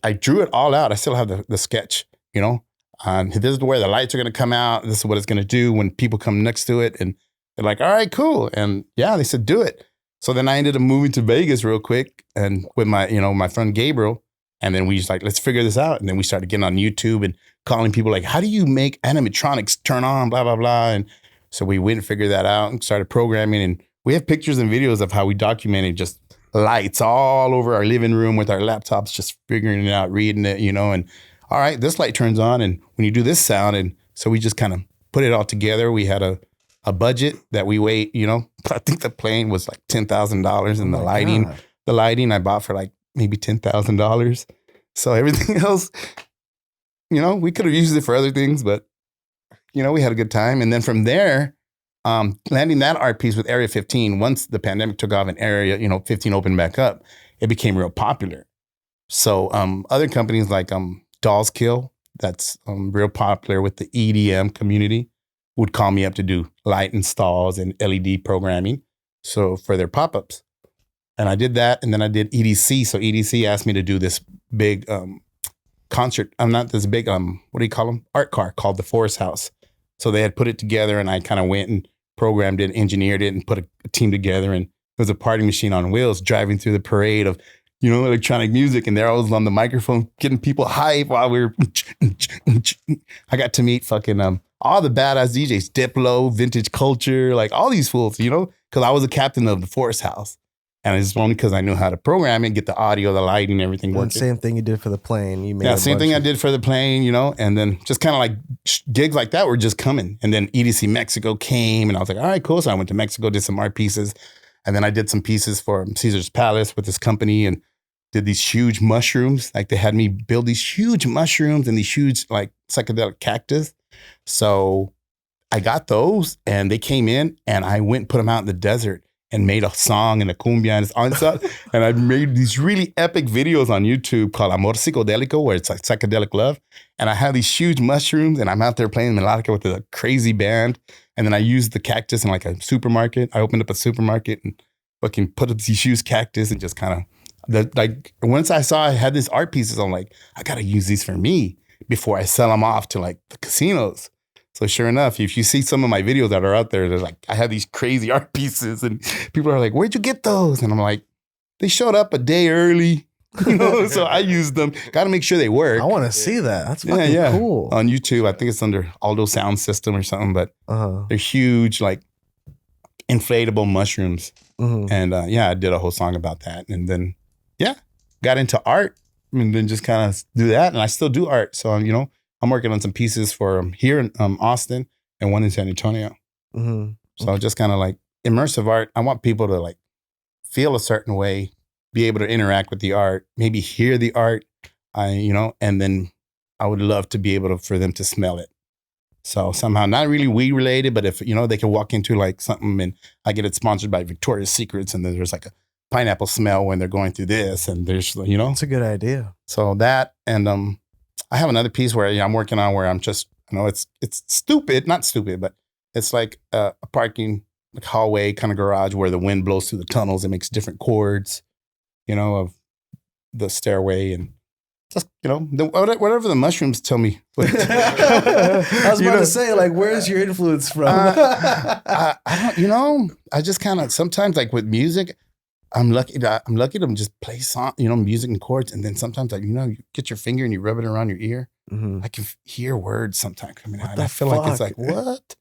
I drew it all out. I still have the sketch. This is where the lights are going to come out. This is what it's going to do when people come next to it. And they're like, all right, cool. And yeah, they said, do it. So then I ended up moving to Vegas real quick and with my friend Gabriel. And then we just like, let's figure this out. And then we started getting on YouTube and calling people like, how do you make animatronics turn on, blah, blah, blah. And so we went and figured that out and started programming. And we have pictures and videos of how we documented just lights all over our living room with our laptops, just figuring it out, reading it, and all right, this light turns on and when you do this sound. And so we just kind of put it all together. We had a budget that we weighed, I think the plane was like $10,000 and the lighting I bought for like maybe $10,000. So everything else, we could have used it for other things, but we had a good time. And then from there, landing that art piece with Area 15, once the pandemic took off and Area, 15 opened back up, it became real popular. So other companies like Dolls Kill, that's real popular with the EDM community, would call me up to do light installs and LED programming. So for their pop-ups. And I did that. And then I did EDC. So EDC asked me to do this big concert. I'm not this big, what do you call them? Art car called the Forest House. So they had put it together and I kind of went and programmed it, engineered it and put a team together. And was a party machine on wheels driving through the parade of, electronic music. And they're always on the microphone getting people hype while we were. I got to meet fucking all the badass DJs, Diplo, Vintage Culture, like all these fools, because I was a captain of the Forest House. And it's only because I knew how to program it, get the audio, the lighting, everything working. Same thing you did for the plane. You made same thing I did for the plane, and then just kind of like gigs like that were just coming. And then EDC Mexico came and I was like, all right, cool. So I went to Mexico, did some art pieces. And then I did some pieces for Caesar's Palace with this company and did these huge mushrooms. Like they had me build these huge mushrooms and these huge like psychedelic cactus. So I got those and they came in and I went and put them out in the desert and made a song and a cumbia and I made these really epic videos on YouTube called Amor Psicodélico, where it's like psychedelic love. And I have these huge mushrooms and I'm out there playing melodica with a crazy band. And then I used the cactus in like a supermarket. I opened up a supermarket and fucking put up these huge cactus and just kind of once I saw I had these art pieces, I'm like, I got to use these for me before I sell them off to like the casinos. So sure enough, if you see some of my videos that are out there, they're like, I have these crazy art pieces and people are like, where'd you get those? And I'm like, they showed up a day early, so I used them. Got to make sure they work. I want to see that. That's fucking cool. On YouTube, I think it's under Aldo Sound System or something, but they're huge, like inflatable mushrooms. Mm-hmm. And I did a whole song about that. And then, got into art and then just kind of do that. And I still do art. So, I'm working on some pieces for here in Austin and one in San Antonio. Mm-hmm. So just kind of like immersive art. I want people to like feel a certain way, be able to interact with the art, maybe hear the art, and then I would love to be able to, for them to smell it. So somehow not really weed related, but if, they can walk into like something and I get it sponsored by Victoria's Secrets and then there's like a pineapple smell when they're going through this and there's, It's a good idea. So that, and I have another piece where I'm working on where I'm just, it's stupid, not stupid, but it's like a parking like hallway kind of garage where the wind blows through the tunnels. It makes different chords, of the stairway and just, whatever the mushrooms tell me. I was about to say, like, where's your influence from? I don't, I just kind of, sometimes like with music, I'm lucky to just play song, music and chords. And then sometimes you get your finger and you rub it around your ear. Mm-hmm. I can hear words sometimes coming out. And I feel like it's like, what?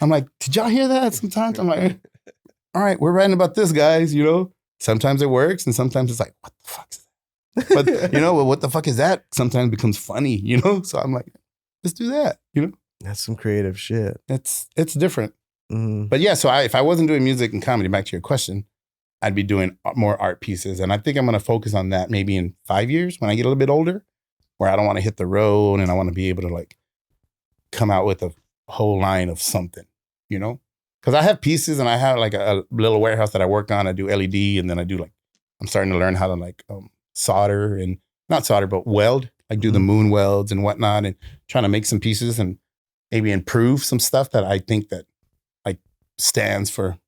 I'm like, did y'all hear that? Sometimes I'm like, all right, we're writing about this, guys, Sometimes it works and sometimes it's like, what the fuck is that? But, well, what the fuck is that? Sometimes becomes funny, So I'm like, let's do that, That's some creative shit. It's different. Mm-hmm. But yeah, so if I wasn't doing music and comedy, back to your question, I'd be doing more art pieces. And I think I'm going to focus on that maybe in 5 years when I get a little bit older, where I don't want to hit the road and I want to be able to like come out with a whole line of something, Because I have pieces and I have like a little warehouse that I work on. I do LED and then I do like, I'm starting to learn how to like solder and not solder, but weld, like do the moon welds and whatnot and trying to make some pieces and maybe improve some stuff that I think that like stands for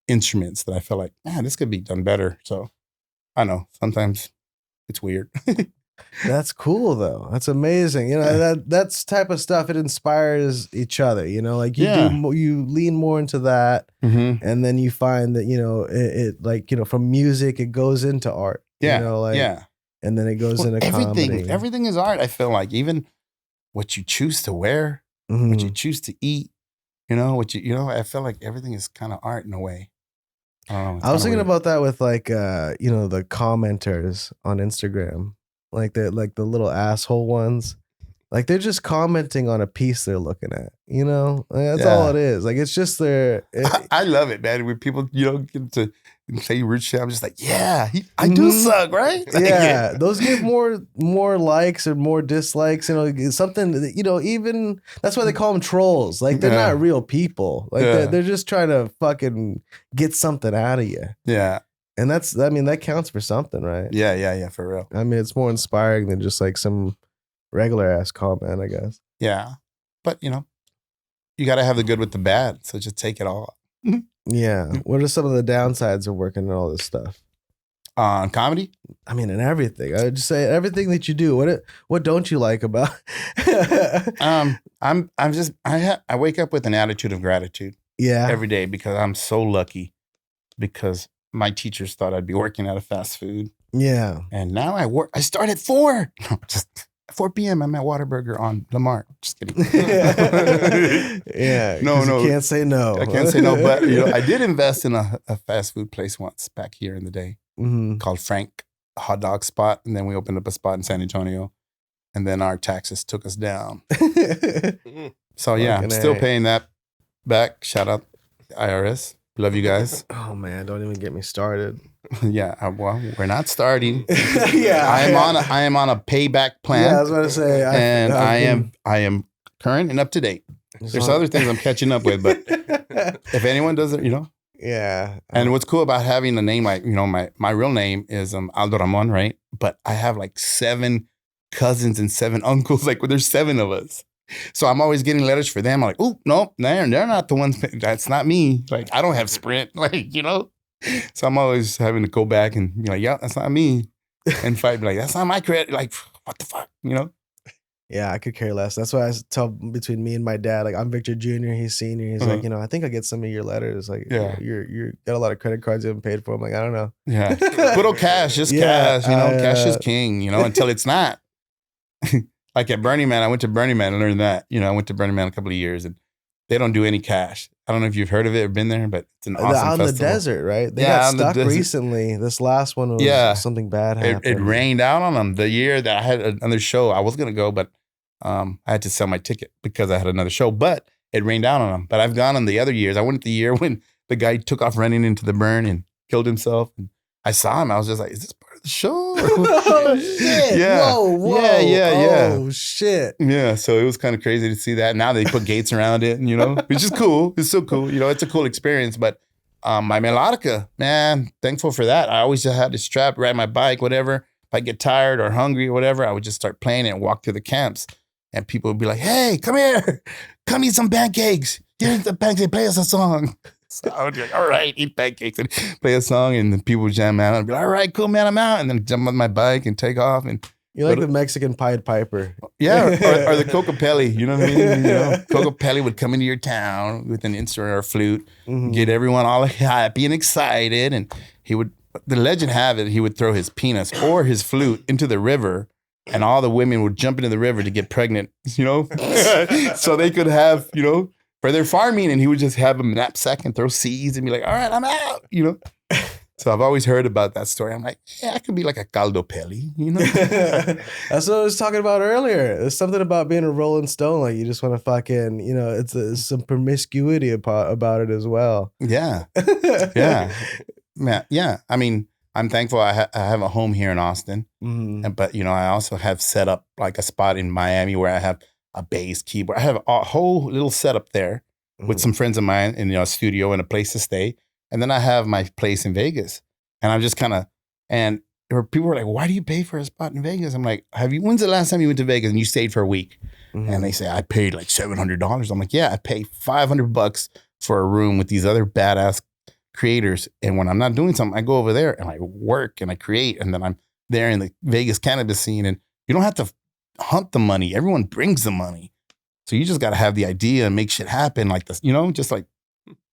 instruments that I feel like, this could be done better. So I know sometimes it's weird. That's cool though. That's amazing. That's type of stuff. It inspires each other, like you lean more into that. Mm-hmm. And then you find that, it like, from music, it goes into art, and then it goes into comedy. Everything is art. I feel like even what you choose to wear, mm-hmm. what you choose to eat, I feel like everything is kind of art in a way. I was thinking about that with like, the commenters on Instagram, like the little asshole ones, like they're just commenting on a piece they're looking at, that's all it is. Like, it's just I love it, man. When people, get to say rude shit, I'm just like, I do suck, right? Like, those get more likes or more dislikes, something that, even that's why they call them trolls. Like, they're not real people. Like, they're just trying to fucking get something out of you. Yeah. And that counts for something, right? Yeah, for real. I mean, it's more inspiring than just like some regular ass comment, I guess. Yeah. But, you got to have the good with the bad. So just take it all. Yeah. What are some of the downsides of working on all this stuff? On comedy? I mean, in everything. I would just say everything that you do. What don't you like about? I wake up with an attitude of gratitude. Yeah. Every day because I'm so lucky. Because my teachers thought I'd be working at a fast food. Yeah. And now I start at 4. No, just 4 p.m. I'm at Whataburger on Lamar. Just kidding. Yeah. No. You can't say no. I can't say no, but I did invest in a fast food place once back here in the day called Frank Hot Dog Spot. And then we opened up a spot in San Antonio. And then our taxes took us down. So yeah, I'm still paying that back. Shout out IRS. Love you guys. Oh man, don't even get me started. Yeah, well, we're not starting. Yeah, I am on a payback plan. Yeah, I was about to say, I am current and up to date. There's other things I'm catching up with, but if anyone doesn't, yeah. And what's cool about having a name like my real name is Aldo Ramon, right? But I have like 7 cousins and 7 uncles. Like, there's 7 of us. So I'm always getting letters for them. I'm like, oh, no, they're not the ones. That's not me. Like, I don't have Sprint, So I'm always having to go back and be like, yeah, that's not me. And fight, be like, that's not my credit. Like, what the fuck, Yeah, I could care less. That's why I tell between me and my dad, like, I'm Victor Jr., he's senior. He's like, I think I get some of your letters. Like, you're got a lot of credit cards you haven't paid for. I'm like, I don't know. Yeah. Good old cash, just cash, cash is king, until it's not. Like at Burning Man, I went to Burning Man and learned that. I went to Burning Man a couple of years and they don't do any cash. I don't know if you've heard of it or been there, but it's an awesome festival. Out in the desert, right? They got stuck recently. This last one was something bad happened. It rained out on them. The year that I had another show, I was going to go, but I had to sell my ticket because I had another show, but it rained down on them. But I've gone on the other years. I went the year when the guy took off running into the burn and killed himself. And I saw him. I was just like, is this part of the show? Oh, shit. Yeah. Whoa. Yeah. Oh, shit. Yeah. So it was kind of crazy to see that. Now they put gates around it, which is cool. It's so cool. It's a cool experience. But my melodica, man, thankful for that. I always just had to strap, ride my bike, whatever. If I get tired or hungry or whatever, I would just start playing it and walk to the camps. And people would be like, hey, come here. Come eat some pancakes. Here's the pancakes. Play us a song. So I would be like, all right, eat pancakes and play a song. And then people would jam out. I'd be like, all right, cool, man, I'm out. And then jump on my bike and take off. And you're like the Mexican Pied Piper. Yeah, or the Cocopelli. You know what I mean? Cocopelli would come into your town with an instrument or a flute, get everyone all happy and excited. And the legend have it, he would throw his penis or his flute into the river. And all the women would jump into the river to get pregnant, so they could have, for their farming. And he would just have a knapsack and throw seeds and be like, all right, I'm out, So I've always heard about that story. I'm like, yeah, I could be like a Caldo Pelli, That's what I was talking about earlier. There's something about being a Rolling Stone. Like, you just want to fucking, it's some promiscuity about it as well. Yeah. Yeah. I mean, I'm thankful I have a home here in Austin, but I also have set up like a spot in Miami where I have a bass, keyboard. I have a whole little setup there with some friends of mine in a studio and a place to stay, and then I have my place in Vegas, and I'm just and people were like, "Why do you pay for a spot in Vegas?" I'm like, when's the last time you went to Vegas and you stayed for a week? And they say I paid like $700. I'm like, yeah, I pay $500 for a room with these other badass creators, and when I'm not doing something, I go over there and I work and I create, and then I'm there in the Vegas cannabis scene. And you don't have to hunt the money. Everyone brings the money, so you just got to have the idea and make shit happen like this. Just like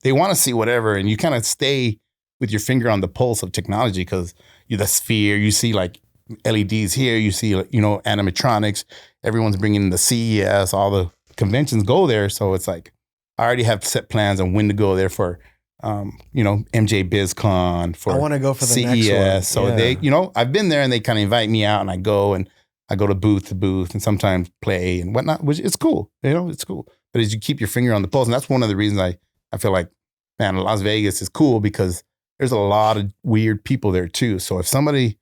they want to see whatever, and you kind of stay with your finger on the pulse of technology because the sphere. You see like LEDs here. You see animatronics. Everyone's bringing the CES. All the conventions go there, so it's like I already have set plans on when to go there for. MJ BizCon for I want to go for the CES. next one. So they, I've been there and they kind of invite me out and I go to booth to booth and sometimes play and whatnot, which is cool. It's cool. But as you keep your finger on the pulse, and that's one of the reasons I feel like, man, Las Vegas is cool because there's a lot of weird people there too. So if somebody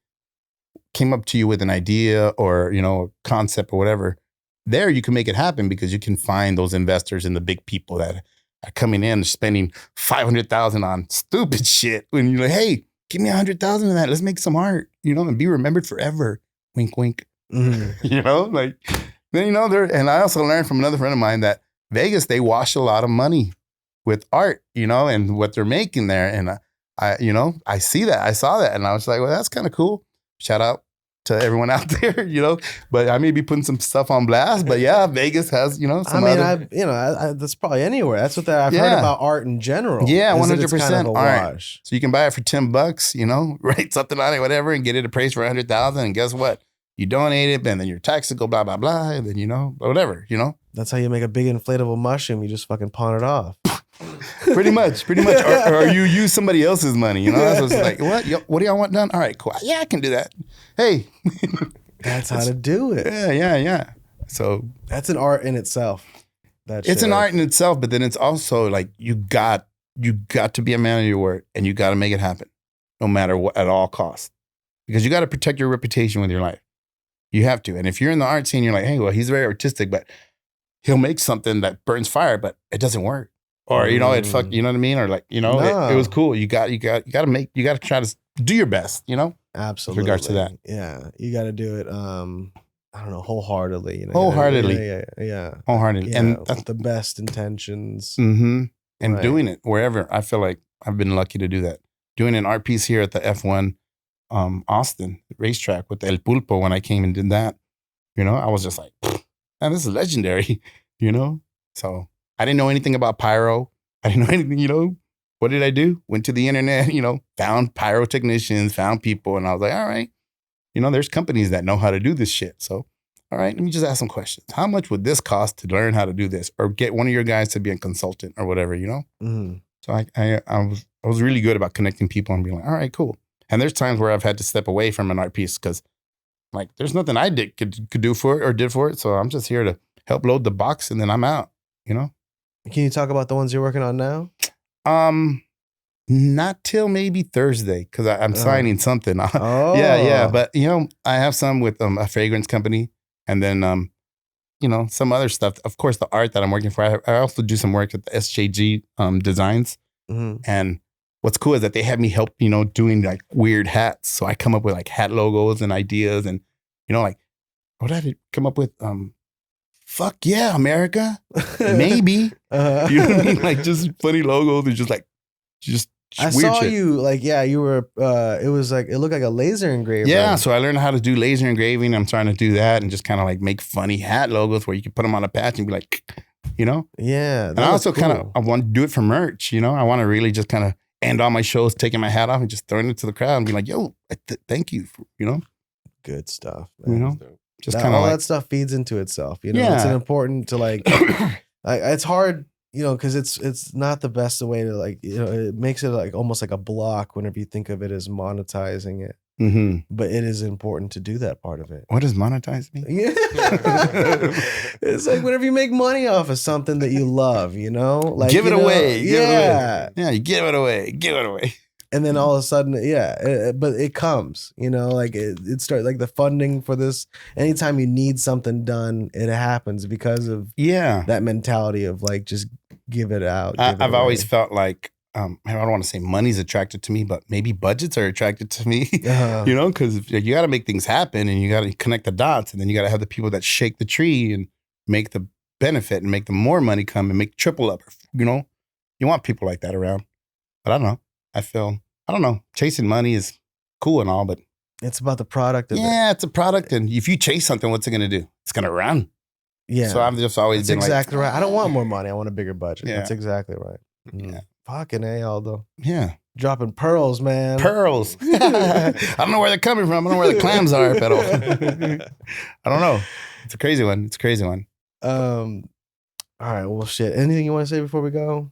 came up to you with an idea or, a concept or whatever, there you can make it happen because you can find those investors and the big people that are coming in and spending $500,000 on stupid shit. When you're like, hey, give me $100,000 of that. Let's make some art, and be remembered forever. Wink, wink. Then, and I also learned from another friend of mine that Vegas, they wash a lot of money with art, and what they're making there. And I see that. I saw that. And I was like, well, that's kind of cool. Shout out to everyone out there, you know. But I may be putting some stuff on blast. But yeah, Vegas has, you know, some other. That's probably anywhere. That's what I've heard about art in general. Yeah, 100% kind of art. So you can buy it for $10, you know, write something on it, whatever, and get it appraised for $100,000. And guess what? You donate it, and then your taxes go blah blah blah, and then you know whatever, you know. That's how you make a big inflatable mushroom. You just fucking pawn it off. pretty much. Or you use somebody else's money, you know. That's what's like, what do y'all want done? All right, cool. Yeah, I can do that. Hey, that's how to do it. Yeah. So that's an art in itself. It's an art in itself, but then it's also like you got to be a man of your word, and you got to make it happen, no matter what, at all costs, because you got to protect your reputation with your life. You have to. And if you're in the art scene, you're like, hey, well, he's very artistic, but he'll make something that burns fire, but it doesn't work. Or, you know, you know what I mean? Or like, you know, it was cool. You got to try to do your best, you know? Absolutely. With regards to that. Yeah. You got to do it, I don't know, wholeheartedly. You know? Wholeheartedly. Yeah. Wholeheartedly. Yeah, and that's the best intentions. Mm-hmm. And doing it wherever. I feel like I've been lucky to do that. Doing an art piece here at the F1 Austin racetrack with El Pulpo, when I came and did that, you know, I was just like, man, this is legendary, you know? So I didn't know anything about pyro. I didn't know anything, you know. What did I do? Went to the internet, you know, found pyrotechnicians, found people, and I was like, all right, you know, there's companies that know how to do this shit. So, all right, let me just ask some questions. How much would this cost to learn how to do this, or get one of your guys to be a consultant or whatever, you know? Mm-hmm. So I was really good about connecting people and being like, all right, cool. And there's times where I've had to step away from an art piece because, like, there's nothing I could do for it or did for it. So I'm just here to help load the box, and then I'm out, you know? Can you talk about the ones you're working on now? Not till maybe Thursday, because I'm signing something. Yeah. But, you know, I have some with a fragrance company, and then, you know, some other stuff. Of course, the art that I'm working for, I also do some work at the SJG Designs. Mm-hmm. And what's cool is that they have me help, you know, doing like weird hats. So I come up with like hat logos and ideas, and, you know, like, what did I come up with? Fuck yeah, America. Maybe. You know what I mean? Like, just funny logos and just I weird saw shit. you, like, yeah, you were, it was like, it looked like a laser engraver. Yeah, so I learned how to do laser engraving. I'm trying to do that and just kind of like make funny hat logos where you can put them on a patch and be like, you know? Yeah. And I also I want to do it for merch, you know? I want to really just kind of end all my shows taking my hat off and just throwing it to the crowd and be like, yo, thank you, you know? Good stuff, man. You know? Just kind of all that stuff feeds into itself, you know? Yeah. It's important to like, it's hard, you know, because it's not the best way to, like, you know, it makes it like almost like a block whenever you think of it as monetizing it. Mm-hmm. But it is important to do that part of it. What does monetize mean? Yeah. It's like whenever you make money off of something that you love, you know? Like, give it away. Yeah. Yeah, you give it away. Give it away. And then all of a sudden, but it comes, you know, like it starts, like the funding for this. Anytime you need something done, it happens because of that mentality of like, just give it out. I've always felt like, I don't want to say money's attracted to me, but maybe budgets are attracted to me, you know, because you got to make things happen and you got to connect the dots, and then you got to have the people that shake the tree and make the benefit and make the more money come and make triple up, you know. You want people like that around. But I don't know. I don't know. Chasing money is cool and all, but it's about the product. It's a product. And if you chase something, what's it going to do? It's going to run. Yeah. So I've just always been exactly right. I don't want more money. I want a bigger budget. Yeah. That's exactly right. Yeah. Fucking A, Aldo. Yeah. Dropping pearls, man. Pearls. I don't know where they're coming from. I don't know where the clams are, but I don't know. It's a crazy one. All right. Well, shit. Anything you want to say before we go?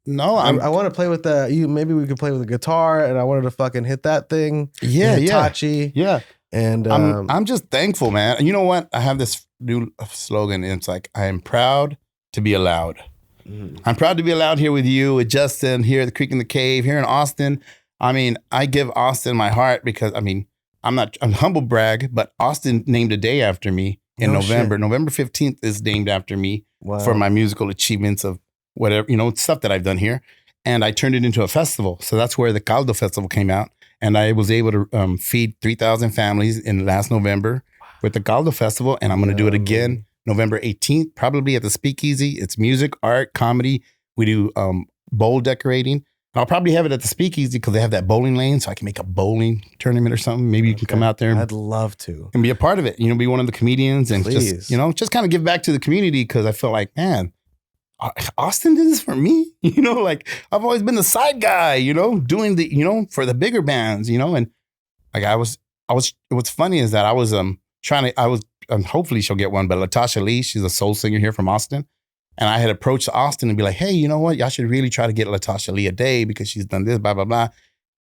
No, I want to play with maybe we could play with the guitar, and I wanted to fucking hit that thing. Yeah. Hitachi. Yeah. And I'm just thankful, man. And you know what? I have this new slogan, and it's like, I am proud to be allowed. Mm. I'm proud to be allowed here with you, with Justin, here at the Creek in the Cave, here in Austin. I mean, I give Austin my heart because, I mean, I'm humble brag, but Austin named a day after me in November. Shit. November 15th is named after me for my musical achievements of whatever, you know, stuff that I've done here. And I turned it into a festival. So that's where the Caldo Festival came out. And I was able to feed 3,000 families in last November with the Caldo Festival. And I'm going to do it again November 18th, probably at the Speakeasy. It's music, art, comedy. We do bowl decorating. I'll probably have it at the Speakeasy because they have that bowling lane, so I can make a bowling tournament or something. Maybe you can come out there. I'd love to. And be a part of it. Be one of the comedians and Please. just kind of give back to the community because I feel like, man, Austin did this for me. Like I've always been the side guy, doing the, for the bigger bands, and like what's funny is that I was hopefully she'll get one, but Latasha Lee, she's a soul singer here from Austin. And I had approached Austin and be like, hey, you know what? Y'all should really try to get Latasha Lee a day because she's done this, blah, blah, blah.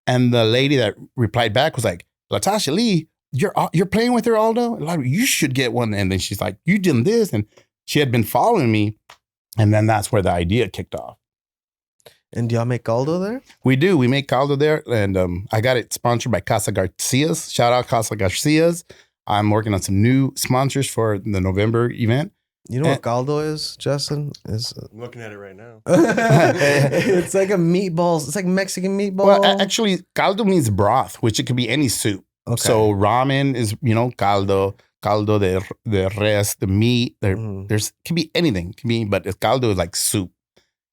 And the lady that replied back was like, Latasha Lee, you're playing with her, Aldo? You should get one. And then she's like, you did this. And she had been following me. And then that's where the idea kicked off. And do y'all make caldo there? We do. We make caldo there. And I got it sponsored by Casa Garcia's. Shout out Casa Garcia's. I'm working on some new sponsors for the November event. You know what caldo is, Justin? I'm looking at it right now. It's like a meatballs. It's like Mexican meatball. Well, actually, caldo means broth, which it could be any soup. Okay. So ramen is, caldo de res, the meat. There's can be anything. But caldo is like soup.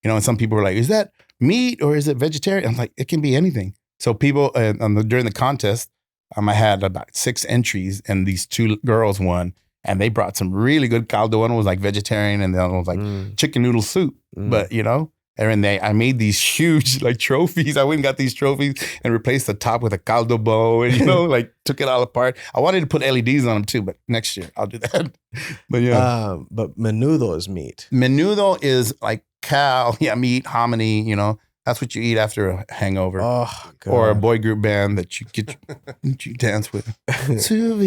And some people are like, is that meat or is it vegetarian? I'm like, it can be anything. So people during the contest, I had about 6 entries, and these 2 girls won. And they brought some really good caldo. One was like vegetarian, and the other one was like chicken noodle soup. But and I made these huge like trophies. I went and got these trophies and replaced the top with a caldo bow, and like took it all apart. I wanted to put LEDs on them too, but next year I'll do that. But yeah, but menudo is meat. Menudo is like cow, meat, hominy. That's what you eat after a hangover. Oh, God. Or a boy group band that you dance with. Speaking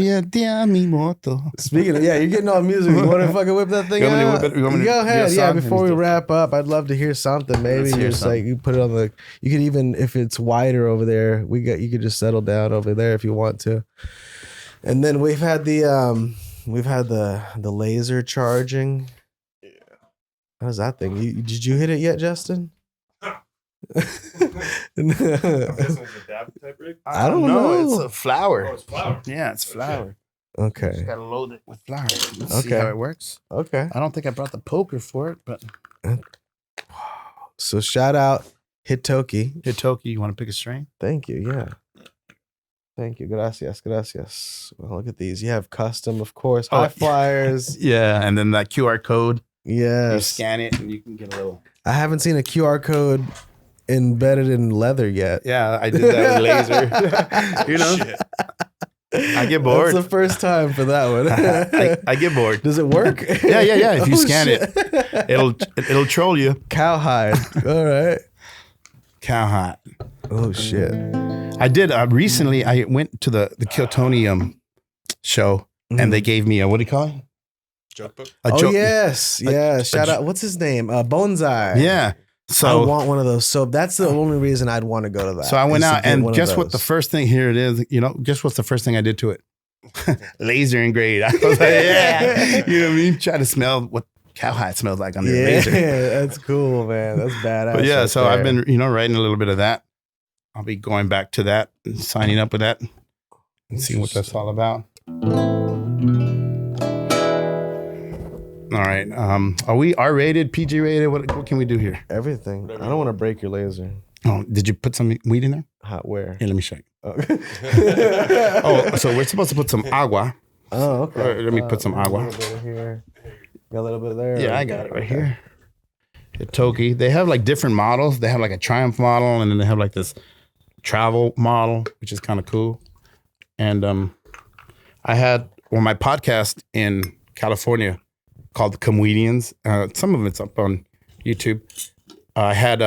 of, you're getting all music. You want to fucking whip that thing out? Go ahead. Yeah, before we wrap up, I'd love to hear something. Maybe you put it on you could even, if it's wider over there, you could just settle down over there if you want to. And then we've had the laser charging. Yeah. How's that thing? Did you hit it yet, Justin? I'm guessing it's a dab type rig. I don't know. It's a flour. Oh, it's flour. Yeah, it's flour. Okay. Just gotta load it with flour. Let's see how it works. Okay. I don't think I brought the poker for it, but so shout out Hitoki. Hitoki, you want to pick a strain? Thank you. Yeah. Thank you. Gracias. Well, look at these. You have custom, of course. High flyers. Yeah, and then that QR code. Yes. You scan it and you can get a little. I haven't seen a QR code embedded in leather yet. Yeah, I did that with laser. I get bored. That's the first time for that one. I get bored. Does it work? Yeah. If you scan it, it'll troll you. Cowhide. All right. Cowhide. Oh shit. I did recently. I went to the Kyotonium show, and they gave me a, what do you call it? Joke book? Yes. Shout out. What's his name? Bonsai. Yeah. So I want one of those. So that's the only reason I'd want to go to that. So I went out, and guess what? The first thing, here it is. Guess what's the first thing I did to it? Laser engraved. I was like, yeah. You know what I mean? Try to smell what cowhide smells like on the laser. Yeah, that's cool, man. That's badass. But yeah, right so there. I've been, writing a little bit of that. I'll be going back to that and signing up with that and seeing what that's all about. All right. Are we R-rated, PG-rated? What can we do here? Everything. I don't want to break your laser. Oh, did you put some weed in there? Where? Here, let me show you. Oh, So we're supposed to put some agua. Oh, okay. Let me put some agua. A little bit here. Got a little bit there. Yeah, I got it right here. Hitoki. They have like different models. They have like a Triumph model, and then they have like this travel model, which is kind of cool. And I had my podcast in California called Comweedians. Some of it's up on YouTube. I had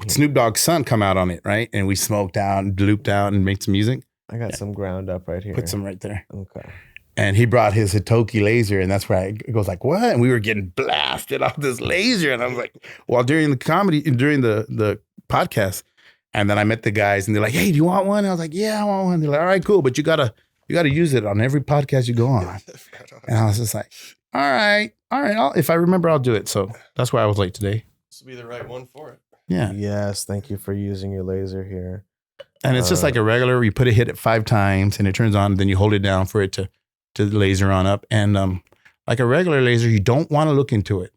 Snoop Dogg's son come out on it, right? And we smoked out and looped out and made some music. I got some ground up right here. Put some right there. Okay. And he brought his Hitoki laser, and that's where it goes like, what? And we were getting blasted off this laser. And I was like, well, during the podcast, and then I met the guys, and they're like, hey, do you want one? And I was like, yeah, I want one. They're like, all right, cool, but you gotta use it on every podcast you go on. And I was just like, all right. If I remember, I'll do it. So that's why I was late today. This will be the right one for it. Yeah. Yes. Thank you for using your laser here. And it's just like a regular, you hit it 5 times and it turns on, then you hold it down for it to laser on up. And like a regular laser, you don't want to look into it.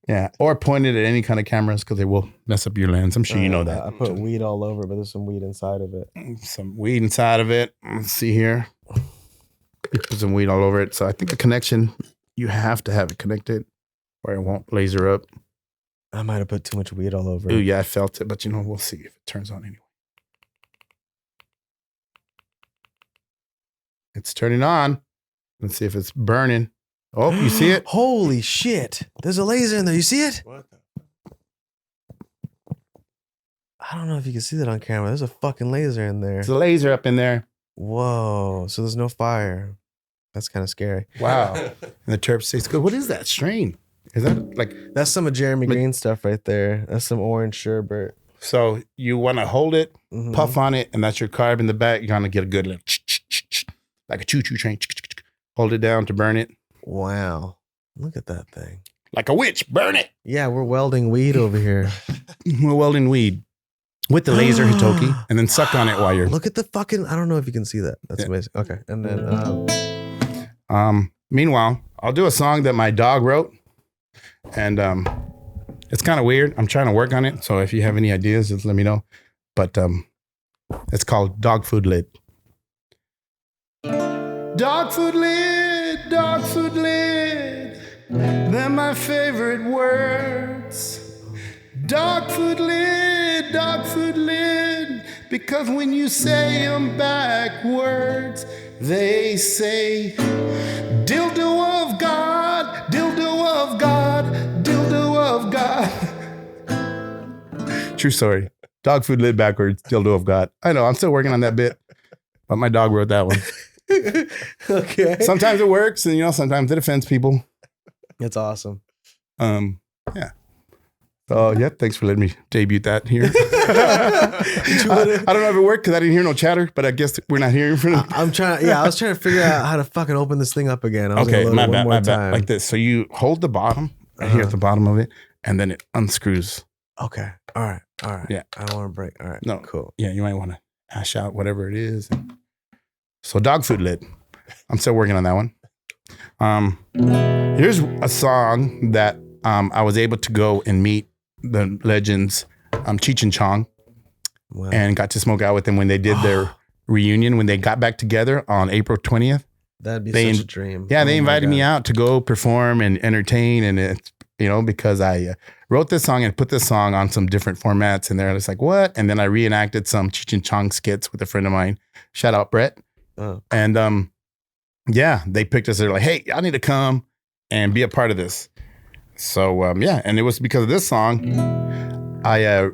Yeah, or point it at any kind of cameras because they will mess up your lens. I'm sure you know that. I put weed all over, but there's some weed inside of it. Some weed inside of it. Let's see here. You put some weed all over it. So I think the connection, you have to have it connected or it won't laser up. I might have put too much weed all over Ooh, it. yeah, I felt it, but we'll see if it turns on anyway. It's turning on. Let's see if it's burning. Oh, you see it? Holy shit. There's a laser in there. You see it? What the? I don't know if you can see that on camera. There's a fucking laser in there. There's a laser up in there. Whoa. So there's no fire. That's kind of scary. Wow. And the terp tastes good. What is that strain? Is that like... That's some of Jeremy Green stuff right there. That's some orange sherbet. So you want to hold it, Mhm. puff on it, and that's your carb in the back. You're going to get a good little... like a choo-choo train. Hold it down to burn it. Wow. Look at that thing. Like a witch. Burn it. Yeah, we're welding weed over here. We're welding weed with the laser hitoki and then suck on it while you're... Look at the fucking... I don't know if you can see that. That's amazing. Okay. And then... Meanwhile, I'll do a song that my dog wrote. And it's kind of weird. I'm trying to work on it. So if you have any ideas, just let me know. But it's called Dog Food Lid. Dog food lid, dog food lid. They're my favorite words. Dog food lid, dog food lid. Because when you say them backwards, they say, dildo of God, dildo of God, dildo of God. True story. Dog food lid backwards, dildo of God. I know, I'm still working on that bit, but my dog wrote that one. Okay. Sometimes it works, and sometimes it offends people. It's awesome. Yeah. So yeah, thanks for letting me debut that here. I don't know if it worked because I didn't hear no chatter, but I guess we're not hearing from them. I was trying to figure out how to fucking open this thing up again. I was Okay, gonna load my it bad. time. Like this. So you hold the bottom right here at the bottom of it, and then it unscrews. Okay. All right. Yeah. I don't want to break. All right. No. Cool. Yeah, you might want to hash out whatever it is. So dog food lid. I'm still working on that one. Here's a song that I was able to go and meet the legends, Cheech and Chong, Wow. and got to smoke out with them when they did their reunion, when they got back together on April 20th. That'd be they such a dream. Yeah, they Oh my invited me God. out to go perform and entertain. And it's, because I wrote this song and put this song on some different formats. And they're just like, what? And then I reenacted some Cheech and Chong skits with a friend of mine. Shout out, Brett. Oh. And yeah, they picked us. They're like, hey, I need to come and be a part of this. So yeah, and it was because of this song, I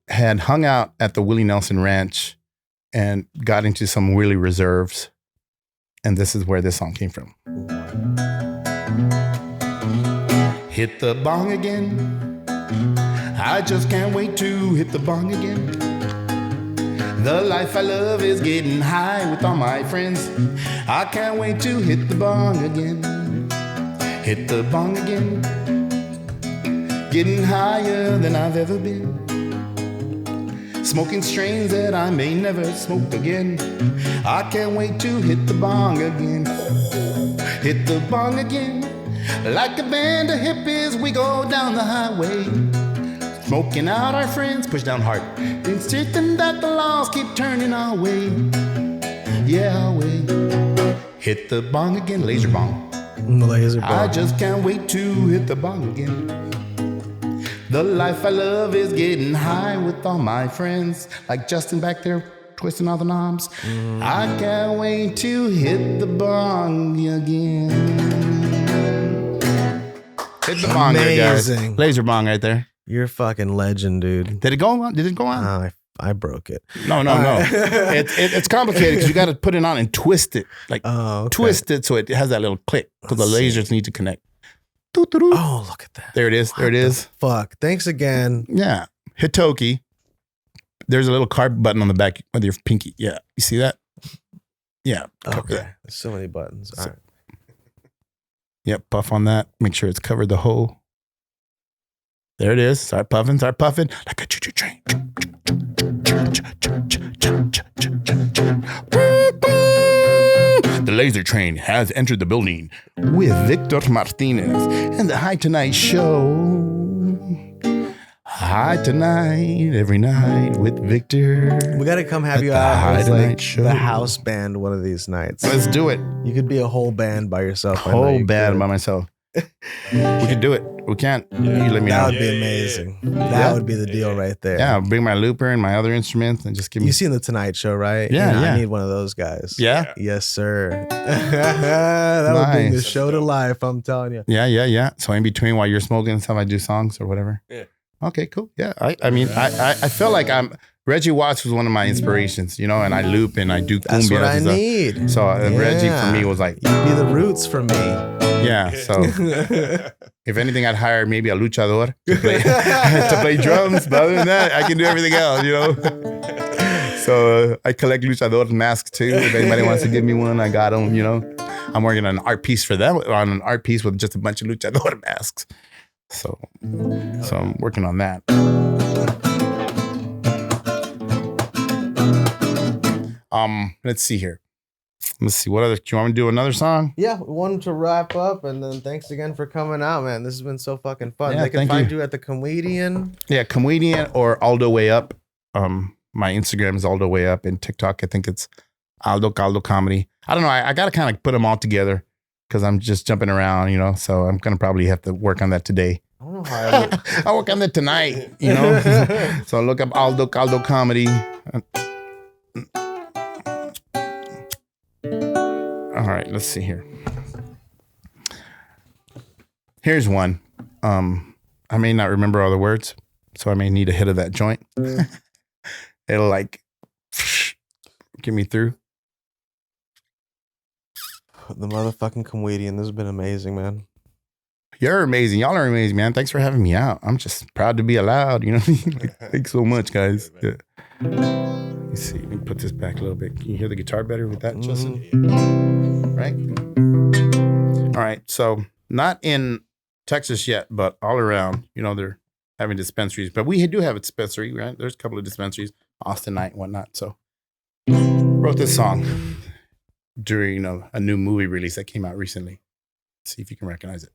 had hung out at the Willie Nelson Ranch and got into some Willie reserves. And this is where this song came from. Hit the bong again. I just can't wait to hit the bong again. The life I love is getting high with all my friends. I can't wait to hit the bong again. Hit the bong again. Getting higher than I've ever been. Smoking strains that I may never smoke again. I can't wait to hit the bong again. Hit the bong again. Like a band of hippies, we go down the highway. Smoking out our friends, push down hard. Insisting that the laws keep turning our way. Yeah, our way. Hit the bong again, laser bong. Laser bong. I just can't wait to hit the bong again. The life I love is getting high with all my friends. Like Justin back there twisting all the knobs. I can't wait to hit the bong again. Hit the bong there, guys. Amazing. Laser bong right there. You're a fucking legend, dude. Did it go on? Did it go on? I broke it. No. It's complicated because you got to put it on and twist it. Like twist it so it has that little click. So the lasers need to connect. Oh, look at that. There it is. There it is. Fuck. Thanks again. Yeah. Hitoki. There's a little carb button on the back of your pinky. Yeah. You see that? Yeah. Okay. Yeah. There's so many buttons. All right. Yep. Puff on that. Make sure it's covered the hole. There it is. Start puffing. Start puffing. Like a choo-choo train. The laser train has entered the building with Victor Martinez and the Hight Tonight Show. Hight Tonight, every night with Victor. We got to come have you out as like the house band one of these nights. Let's do it. You could be a whole band by yourself. Whole band by myself. We could do it. We can't. You let me know. That would be amazing. That would be the deal right there. Yeah, bring my looper and my other instruments and just give me. You seen the Tonight Show, right? Yeah, I need one of those guys. Yeah? Yes, sir. That would bring the show to life, I'm telling you. Yeah. So in between while you're smoking and stuff, I do songs or whatever. Yeah. Okay, cool. Yeah. I mean, I feel like Reggie Watts was one of my inspirations, and I loop and I do cumbia. That's what I need. So Reggie for me was like. You'd be the roots for me. Yeah, so if anything, I'd hire maybe a luchador to play drums. But other than that, I can do everything else, So I collect luchador masks too. If anybody wants to give me one, I got them, I'm working on an art piece for them, on an art piece with just a bunch of luchador masks. So I'm working on that. Let's see here. Let's see. What other? Do you want me to do another song? Yeah, one to wrap up, and then thanks again for coming out, man. This has been so fucking fun. Yeah, they can find you at the Comweedian. Yeah, Comweedian or Aldo Way Up. My Instagram is Aldo Way Up, and TikTok I think it's Caldo Comedy. I don't know. I got to kind of put them all together because I'm just jumping around, So I'm gonna probably have to work on that today. I don't know how I'll work on that tonight, So look up Caldo Comedy. All right, let's see here. Here's one. I may not remember all the words, so I may need a hit of that joint. It'll like get me through. The motherfucking Comweedian. This has been amazing, man. You're amazing. Y'all are amazing, man. Thanks for having me out. I'm just proud to be allowed. You know what I mean? Thanks so much, guys. Yeah. Let me see. Let me put this back a little bit. Can you hear the guitar better with that, Justin? Right? All right. So not in Texas yet, but all around, they're having dispensaries. But we do have a dispensary, right? There's a couple of dispensaries, Austin Night and whatnot. So wrote this song during a new movie release that came out recently. Let's see if you can recognize it.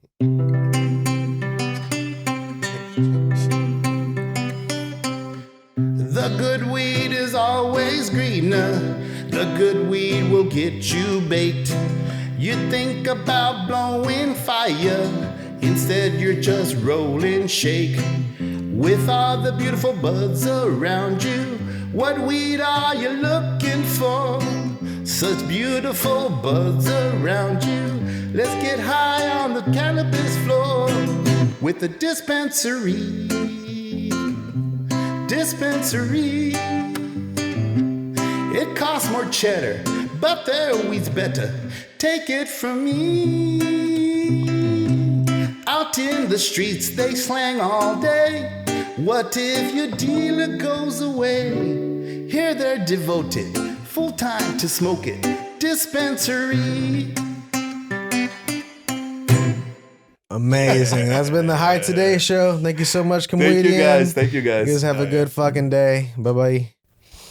The good weed is always greener. The good weed will get you baked. You think about blowing fire. Instead, you're just rolling shake. With all the beautiful buds around you, what weed are you looking for? Such beautiful buds around you. Let's get high on the cannabis floor with the dispensary. Dispensary. It costs more cheddar, but their weed's better. Take it from me. Out in the streets, they slang all day. What if your dealer goes away? Here they're devoted, full time to smoke it. Dispensary. Amazing. That's been the Hight Today show. Thank you so much, Comweedian. Thank you guys. You guys have a good fucking day. Bye-bye.